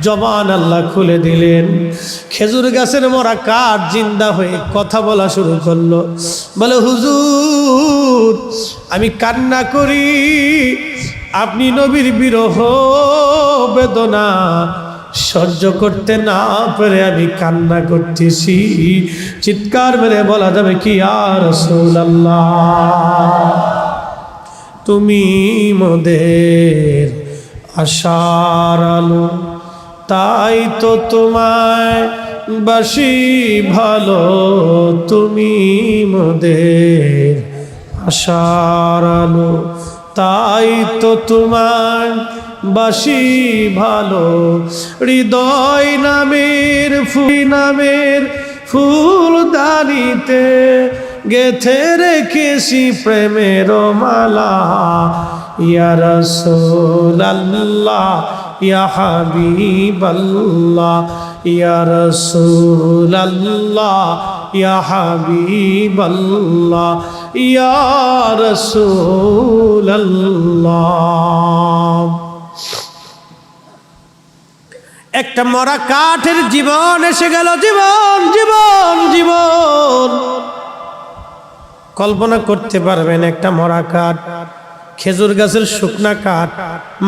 জবান আল্লাহ খুলে দিলেন। খেজুর গাছের মরা কাঠ জিন্দা হয়ে কথা বলা শুরু করলো। বলে, হুজুর আমি কান্না করি, আপনি নবীর বিরহ বেদনা সহ্য করতে না পেরে আমি কান্না করতেছি। চিৎকার মেরে বলা যাবে কি, ইয়া রাসূলুল্লাহ তুমি মোদের আশার আলো, তাই তো তোমায় বাসি ভালো, তুমি মোদের আশার আলো, তাই তো তোমায় বাসি ভালো। হৃদয় নামের ফুলদানিতে গেথে রেখেছি প্রেমের মালা। ইয়া রাসূলুল্লাহ ইয়া হাবিবাল্লাহ, ইয়া রাসূলুল্লাহ ইয়া হাবিবাল্লাহ, ইয়া রাসূলুল্লাহ। একটা মরা কাঠের জীবন এসে গেল। জীবন জীবন জীবন কল্পনা করতে পারবেন, একটা মরা কাঠ, খেজুর গাছের শুকনা কাঠ,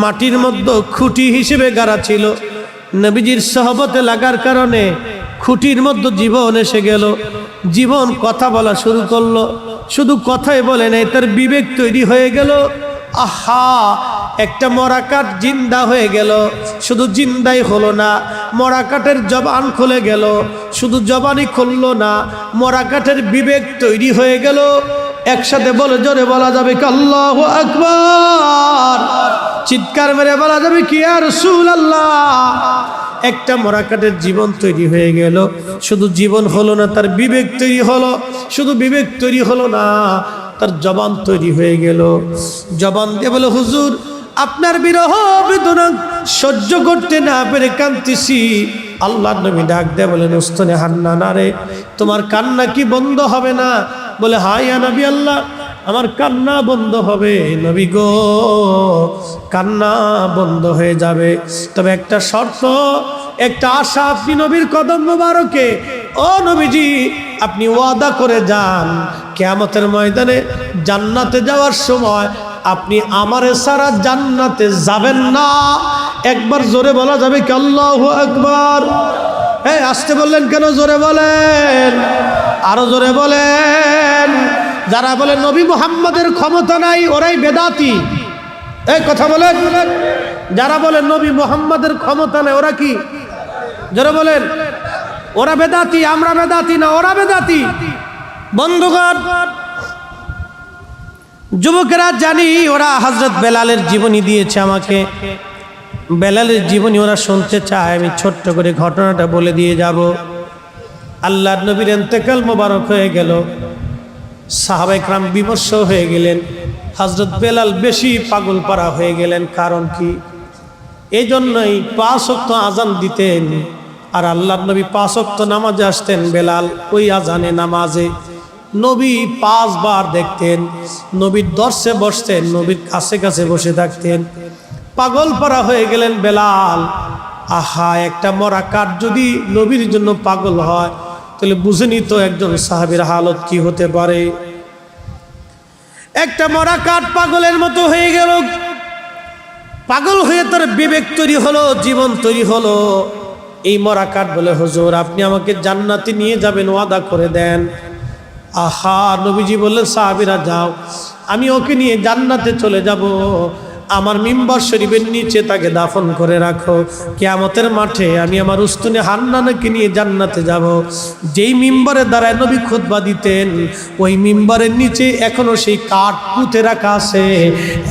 মাটির মধ্যে খুঁটি হিসেবে গাড়া ছিল। নবীজির সহবতে লাগার কারণে খুঁটির মধ্যে জীবন এসে গেল। জীবন কথা বলা শুরু করলো। শুধু কথাই বলে নাই, তার বিবেক তৈরি হয়ে গেল। আহা, একটা মরা কাঠ জিন্দা হয়ে গেল। শুধু জিন্দাই হলো না, মরা কাঠের জবান খুলে গেল। শুধু জবানই খুললো না, মরা কাঠের বিবেক তৈরি হয়ে গেল। একসাথে বলে জোরে বলা যাবে কি আল্লাহু আকবার। চিৎকার মেরে বলা যাবে কি ইয়া রাসূলুল্লাহ। একটা মরা কাঠের জীবন তৈরি হয়ে গেল। শুধু জীবন হলো না, তার বিবেক তৈরি হলো। শুধু বিবেক তৈরি হলো না, তার জবান তৈরি হয়ে গেল। জবান দিয়ে বলে, হুজুর আপনার বিরহ বেদনা সহ্য করতে না পেরে কাঁদতেছি। আল্লাহর নবী ডাক দেয়া বলেন, উস্তনে হান্না না রে, তোমার কান্না কি বন্ধ হবে না? বলে, হায় ইয়া নবী আল্লাহ, আমার কান্না বন্ধ হবে। নবী গো, কান্না বন্ধ হয়ে যাবে, তবে একটা শর্ত, একটা আশা আপনি নবীর কদম মোবারকে, ও নবীজি আপনি ওয়াদা করে যান, কিয়ামতের ময়দানে জান্নাতে যাওয়ার সময় আপনি আমারে ছাড়া জান্নাতে যাবেন না। একবার জোরে বলা যাবে কি আল্লাহু আকবার। এই আসতে বললেন কেন? জোরে বলেন, আরো জোরে বলেন। যারা বলে নবী মুহাম্মদের ক্ষমতা নাই, ওরাই বেদাতি। এই কথা বলেন। যারা বলে নবী মুহাম্মদের ক্ষমতা নাই, ওরা কি? জোরে বলেন। ওরা বেদাতি, আমরা বেদাতি না, ওরা বেদাতি। বন্ধুগণ, যুবকেরা জানি ওরা হযরত বেলালের জীবনী দিয়েছে আমাকে। বেলালের জীবনী ওরা শুনতে চায়। আমি ছোট্ট করে ঘটনাটা বলে দিয়ে যাব। আল্লাহর নবীর ইন্তেকাল মোবারক হয়ে গেল। সাহাবায়ে কেরাম বিমর্ষ হয়ে গেলেন। হযরত বেলাল বেশি পাগল পারা হয়ে গেলেন। কারণ কি? এই জন্যই 5 ওয়াক্ত আজান দিতেন, আর আল্লাহর নবী 5 ওয়াক্ত নামাজে আসতেন। বেলাল ওই আজানে নামাজে নবী 5 বার দেখতেন। নবীর দর্শে বসতেন, নবীর কাছে কাছে বসে থাকতেন। পাগল পারা হয়ে গেলেন বেলাল। আহা, একটা মরা কাঠ যদি নবীর জন্য পাগল হয়, তাহলে বুঝেনি তো একজন সাহাবীর হালত কি হতে পারে। একটা মরা কাঠ পাগলের মতো হয়ে গেল। পাগল হয়ে তার বিবেক তৈরি হলো, জীবন তৈরি হলো। এই মরা কাঠ বলে, হুজুর আপনি আমাকে জান্নাতে নিয়ে যাবেন, ওয়াদা করে দেন। আহা, নবীজি বললেন, সাহাবীরা যাও, আমি ওকে নিয়ে জান্নাতে চলে যাব। আমার মিম্বার শরীফের নিচে তাকে দাফন করে রাখো। কিয়ামতের মাঠে আমি আমার উস্তুনে হান্নানকে নিয়ে জান্নাতে যাব। যেই মিম্বারের দ্বারায় নবী খুতবা দিতেন, ওই মিম্বারের নিচে এখনো সেই কাঠ পুঁতে রাখা আছে।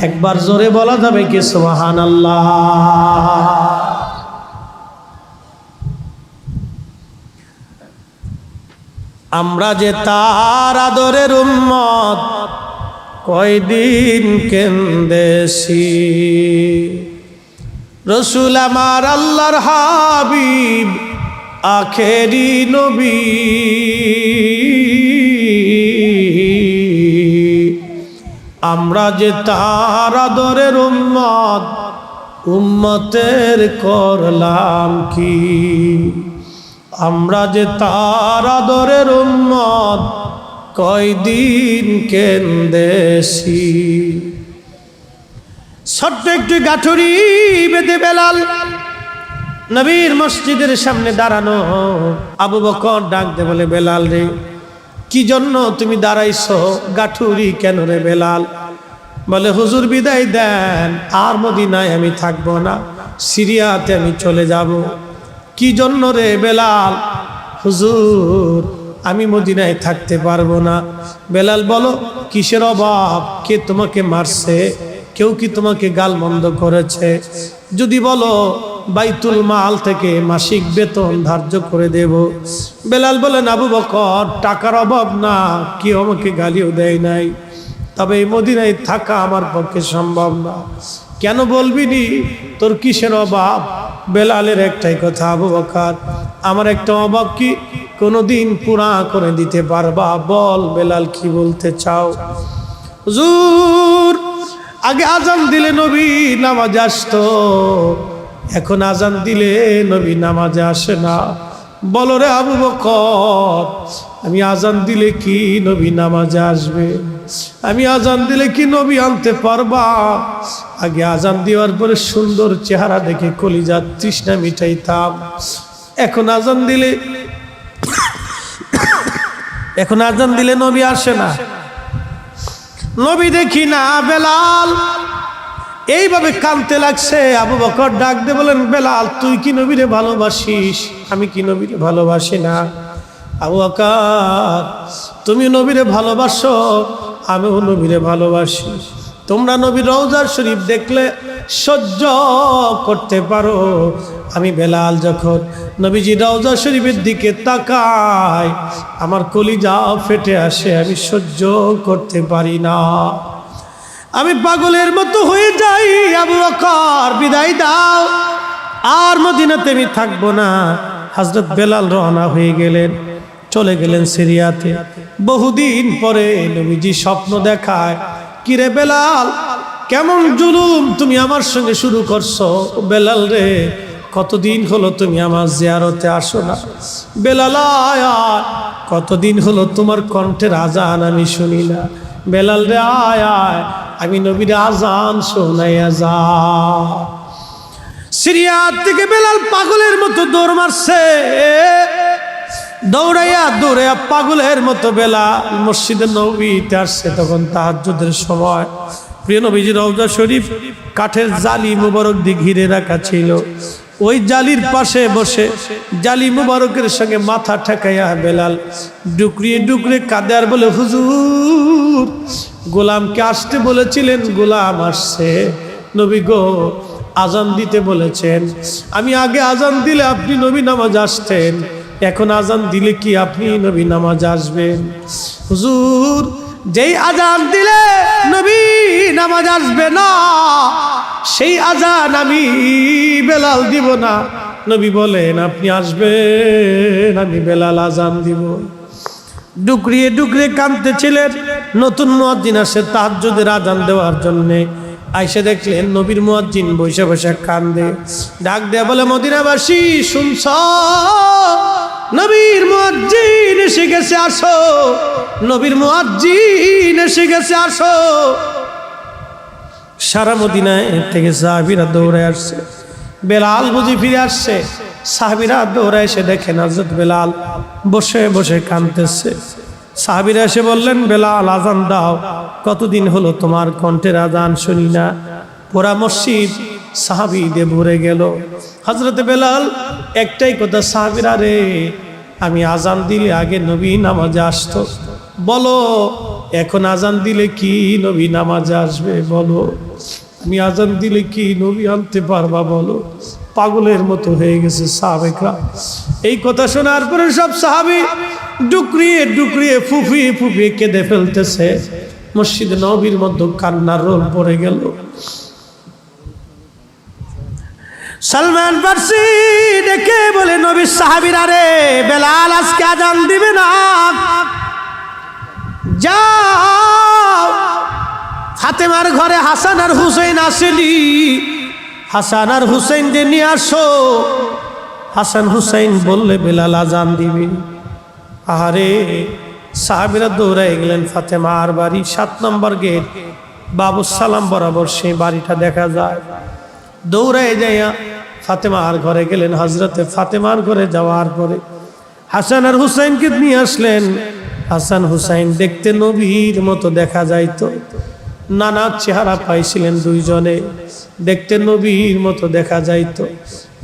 একবার জোরে বলা যাবে কি সুবহানাল্লাহ। আমরা যে তার আদরের উম্মত, কয়দিন কেন্দেছি। রসুল আমার আল্লাহর হাবিব আখেরি নবী, আমরা যে তার আদরের উম্মত, উম্মতের করলাম কি? আমরা যে তার আদরের উম্মত, কয়দিন কেন্দেছি। ছোট্ট একটু গাঠুরি বেঁধে বেলাল নবীর মসজিদের সামনে দাঁড়ানো। আবু বকর ডাক দে বলে, বেলাল রে, কি জন্য তুমি দাঁড়াইছো? গাঠুরি কেন রে বেলাল? বলে, হুজুর বিদায় দেন, আর মদিনায় আমি থাকবো না, সিরিয়াতে আমি চলে যাব। কি জন্য রে বেলাল? হুজুর, আমি মদিনায় থাকতে পারবো না। বেলাল, বলো কিসের অভাব? কে তোমাকে মারছে? কেউ কি তোমাকে গালমন্দ করেছে? যদি বলো, বাইতুল মাল থেকে মাসিক বেতন ধার্য করে দেব। বেলাল বলেন, আবু বকর, টাকার অভাব না, কেউ আমাকে গালিও দেয় নাই, তবে এই মদিনায় থাকা আমার পক্ষে সম্ভব না। কেন বলবি নি? তোর কিসের অভাব? বেলালের একটাই কথা, আবু বকর, আমার একটা অভাব কি কোনোদিন পুরা করে দিতে পারবা? বল বেলাল, কি বলতে চাও? হুজুর, আগে আজান দিলে নবী নামাজে আসতো, এখন আজান দিলে নবী নামাজে আসে না। বলো রে আবু বকর, আমি আজান দিলে কি নবী নামাজে আসবে? আমি আজান দিলে কি নবী আনতে পারবা? আগে আজান দেওয়ার পরে সুন্দর চেহারা দেখে কলিজার তৃষ্ণা মিটাইতাম। এখন আজান দিলে নবী আসে না, নবী দেখি না। বেলাল এইভাবে কাঁদতে লাগছে। আবু বকর ডাক দিয়ে বলেন, বেলাল, তুই কি নবীরে ভালোবাসিস? আমি কি নবীরে ভালোবাসি না? আবু বকর, তুমি নবীরে ভালোবাসো, আমিও নবীরে ভালোবাসি। তোমরা নবীর রওজা শরীফ দেখলে সহ্য করতে পারো, আমি বেলাল যখন নবীজি রওজা শরীফের দিকে তাকাই, আমার কলিজা ফেটে আসে, আমি সহ্য করতে পারি না, আমি পাগলের মতো হয়ে যাই। আবু বকর, বিদায় দাও, আর মদিনাতে আমি থাকবো না। হযরত বেলাল রওনা হয়ে গেলেন, চলে গেলেন সিরিয়াতে। বহুদিন পরে নবীজি স্বপ্ন দেখায়, কিরে বেলাল, কেমন জুলুম তুমি আমার সঙ্গে শুরু করছো? বেলাল রে, কতদিন হলো তুমি আমার জিয়ারতে আসো না? বেলাল আয়, কতদিন হলো তোমার কণ্ঠের আজান আমি শুনি না? বেলাল রে আয় আয়, আমি নবীর আজান শোনাইয়া যা। সিরিয়া থেকে বেলাল পাগলের মতো দৌড় মারছে, দৌড়াইয়া পাগলের মতো বেলাল মসজিদে নববীতে আসছে। তখন তাহাজ্জুদের সময়। প্রিয় নবীজির রওজা শরীফ কাঠের জালি মুবারক দিয়ে ঘিরে রাখা ছিল। ওই জালির পাশে বসে জালি মুবারকের সঙ্গে মাথা ঠেকাইয়া বেলাল ডুকরিয়ে ডুকরে কাঁদে আর বলে, হুজুর, গোলামকে আসতে বলেছিলেন, গোলাম আসছে। নবী গো, আজান দিতে বলেছেন, আমি আগে আজান দিলে আপনি নবী নামাজ আসতেন, এখন আজান দিলে কি আপনি নবী নামাজ আসবেন? হুজুর, যেই আজান দিলে নবী নামাজ আসবে না, সেই আজান আমি বেলাল দিব না। নবী বলেন, আপনি আসবেন, আমি বেলাল আজান দিব। ডুকরিয়ে ডুকরিয়ে কাঁদতেছিলেন। নতুন মুয়াজ্জিন আসে তাহাজ্জুদের আজান দেওয়ার জন্যে। আইসে দেখলেন নবীর মুয়াজ্জিন বসে বসে কান্দে। ডাক দেয়া বলে, মদিনাবাসী শুনছ? নবীর মুয়াজ্জিন এসে গেছে, আসো। নবীর মুয়াজ্জিন এসে গেছে, আসো। সারা মদিনায় থেকে সাহাবীরা দৌড়ে আসছে। বেলাল বুঝি ফিরে আসছে। সাহাবীরা দৌড়ে এসে দেখেন হযরত বেলাল বসে বসে কাঁদতেছে। সাহাবীরা এসে বললেন, বেলাল, আজান দাও, কতদিন হলো তোমার কণ্ঠের আজান শুনি না। পুরা মসজিদ সাহাবীদের ভরে গেল। হযরত বেলাল একটাই কথা, সাহাবীরা রে, আমি আজান দিলে আগে নবী নামাজে আসতো, বলো এখন আজান দিলে কি নবী নামাজে আসবে? বলো, আমি আজান দিলে কি নবী আনতে পারবা? বলো। পাগলের মতো হয়ে গেছে সাহাবেকরা। এই কথা শোনার পরে সব সাহাবী ডুকরিয়ে ডুকরিয়ে ফুফিয়ে ফুফিয়ে কেঁদে ফেলতেছে। মসজিদে নববীর মধ্যে কান্নার রোল পড়ে গেল। সালমান ফারসি ডেকে বলে, নবীর সাহাবীরা রে, বেলাল আজকে আজান দিবে না, যাও ফাতেমার ঘরে হাসান আর হুসাইন আসেনি, হাসান আর হুসাইনকে নিয়ে আসো। হাসান হুসাইন বললে বেলাল আজান দিবে। আহারে, সাহাবীরা দৌড়াই গেলেন ফাতেমার বাড়ি, 7 নম্বর গেট, বাবু সালাম বরাবর সেই বাড়িটা দেখা যায়। দৌড়ায় যাইয়া ফাতেমার ঘরে গেলেন। হযরতে ফাতেমার ঘরে যাওয়ার পরে হাসান আর হুসাইনকে নিয়ে আসলেন। হাসান হুসাইন দেখতে নবীর মতো দেখা যাইতো, নানা চেহারা পাইছিলেন দুইজনে, দেখতে নবীর মতো দেখা যাইতো।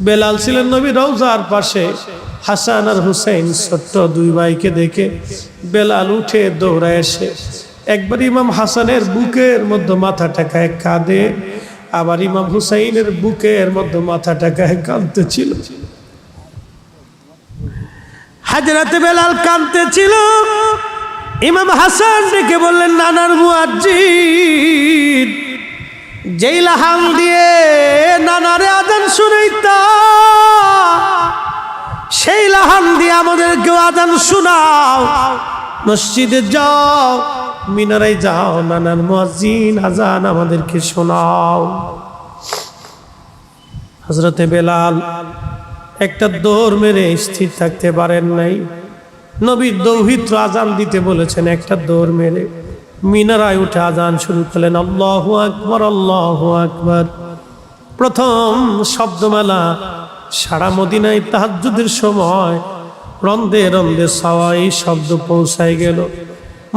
বেলাল ছিলেন নবীর রওজার পাশে। হাসান আর হুসাইন ছোট্ট দুই ভাইকে দেখে বেলাল উঠে দৌড়ায় এসে একবার ইমাম হাসানের বুকের মধ্যে মাথা টেকায় কাঁদে, আবার ইমাম হুসাইনের বুকের মধ্যে মাথা টেকায় কাঁদতেছিল। হযরত বেলাল কাঁদতেছিল। ইমাম হাসান ডেকে বললেন, নানার মুয়াজ্জিন, যেই লাহান দিয়ে নানারে আজান শুনাইতা, সেই লাহান দিয়ে আমাদেরকে আজান শোনাও। মসজিদে যাও, মিনারে যাও, নানার মুয়াজ্জিন আজান আমাদেরকে শোনাও। হযরতে বেলাল একটা দৌড় মেরে স্থির থাকতে পারেন নাই। নবী দৌহিত্র আজান দিতে বলেছেন, একটা দৌড় মেরে মিনারায় উঠে আজান শুরু করলেন, আল্লাহু আকবার, আল্লাহু আকবার। প্রথম শব্দমালা সারা মদিনায় তাহাজ্জুদের সময় রন্দে রন্দে সওয়াই শব্দ পৌঁছায় গেল।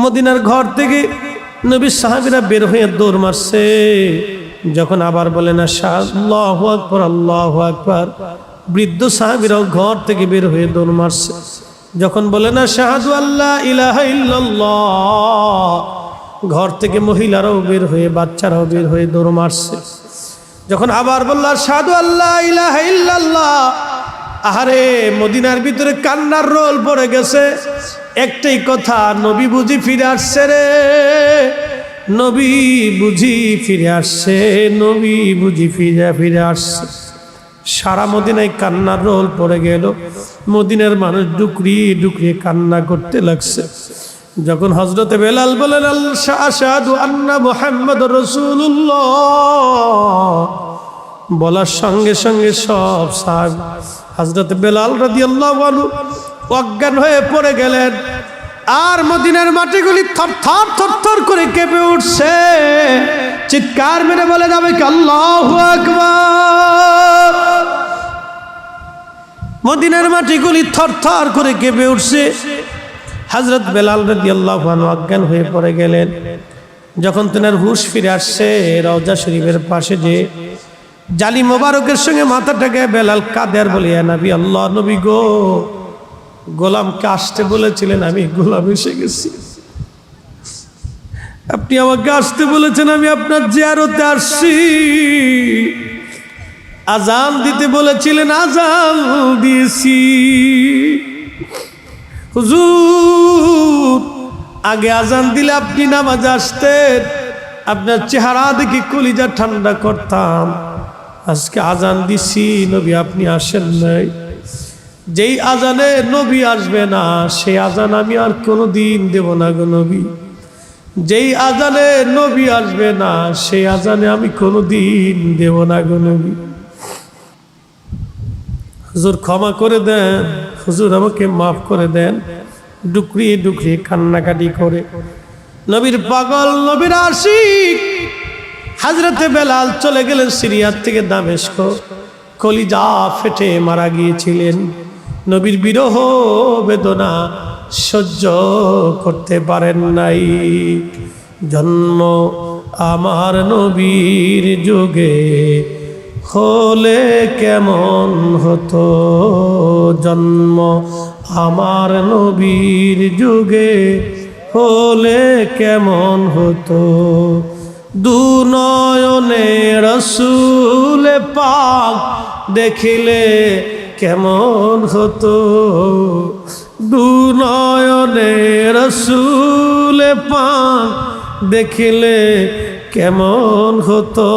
মদিনার ঘর থেকে নবীর সাহাবীরা বের হয়ে দৌড় মারছে। যখন আবার বলেন আল্লাহু আকবার, আল্লাহু আকবার, বৃদ্ধ সাহাবীরাও ঘর থেকে বের হয়ে দৌড় মারছে। যখন বলেন আশহাদু আল্লা ইলাহা ইল্লাল্লাহ, ঘর থেকে মহিলারাও বের হয়ে, বাচ্চারাও বের হয়ে দৌড় মারছে। যখন আবার বলল আশহাদু আল্লা ইলাহা ইল্লাল্লাহ, আহারে, মদিনার ভিতরে কান্নার রোল পড়ে গেছে। একটাই কথা, নবী বুঝি ফিরে আসছে রে, নবী বুঝি ফিরে আসছে, নবী বুঝি ফিরে আসছে। সারা মদিনায় কান্নার রোল পড়ে গেল। মদিনার মানুষ ডুকরিয়ে ডুকরিয়ে কান্না করতে লাগছে। যখন হযরতে বেলাল বলেন আশহাদু আন্না মুহাম্মাদুর রাসূলুল্লাহ, বলার সঙ্গে সঙ্গে সব সাহাবী হযরতে বেলাল রাদিয়াল্লাহু আনহু অজ্ঞান হয়ে পড়ে গেলেন। আর মদিনার মাটিগুলি থরথর থরথর করে কেঁপে উঠছে। চিৎকার মেরে বলে যাবে কি আল্লাহু আকবার। মদিনার মাটিগুলি থরথর করে কেঁপে উঠছে। হযরত বেলাল রাদিয়াল্লাহু আনহু অজ্ঞান হয়ে পড়ে গেলেন। যখন তেনার হুঁশ ফিরে আসছে, রওজা শরীফের পাশে যে জালি মোবারকের সঙ্গে মাথাটাকে বেলাল কাঁদে আর বলে, ইয়া নবী আল্লাহ, নবী গো, গোলামকে আসতে বলেছিলেন, আমি গোলাম এসে গেছি। আপনি আমাকে আসতে বলেছেন, আমি আপনার জিয়ারতে আসছি। আজান দিতে বলেছিলেন, আজান দিয়েছি। হুজুর, আগে আজান দিলে আপনি নামাজে আসতেন, আপনার চেহারা দেখে কলিজা ঠান্ডা করতাম। আজকে আজান দিছি, নবী আপনি আসেন নাই। যেই আজানে নবী আসবে না, সেই আজান আমি আর কোনোদিন দেব না গো নবী। যেই আজানে নবী আসবে না, সেই আজানে আমি কোনোদিন দেব না গো নবী। হুজুর ক্ষমা করে দেন, হুজুর আমাকে মাফ করে দেন। ডুকরিয়ে ডুকরিয়ে কান্নাকাটি করে নবীর পাগল, নবীর আশিক হযরতে বেলাল চলে গেলেন সিরিয়ার থেকে দামেস্ক। কলিজা ফেটে মারা গিয়েছিলেন। নবীর বিরহ বেদনা সহ্য করতে পারেন নাই। জন্ম আমার নবীর যুগে হলে কেমন হতো, জন্ম আমার নবীর যুগে হলে কেমন হতো। দুনয়নে রসুল পাক দেখিলে কেমন হতো, দুনয়নে রসুল পাক দেখিলে কেমন হতো।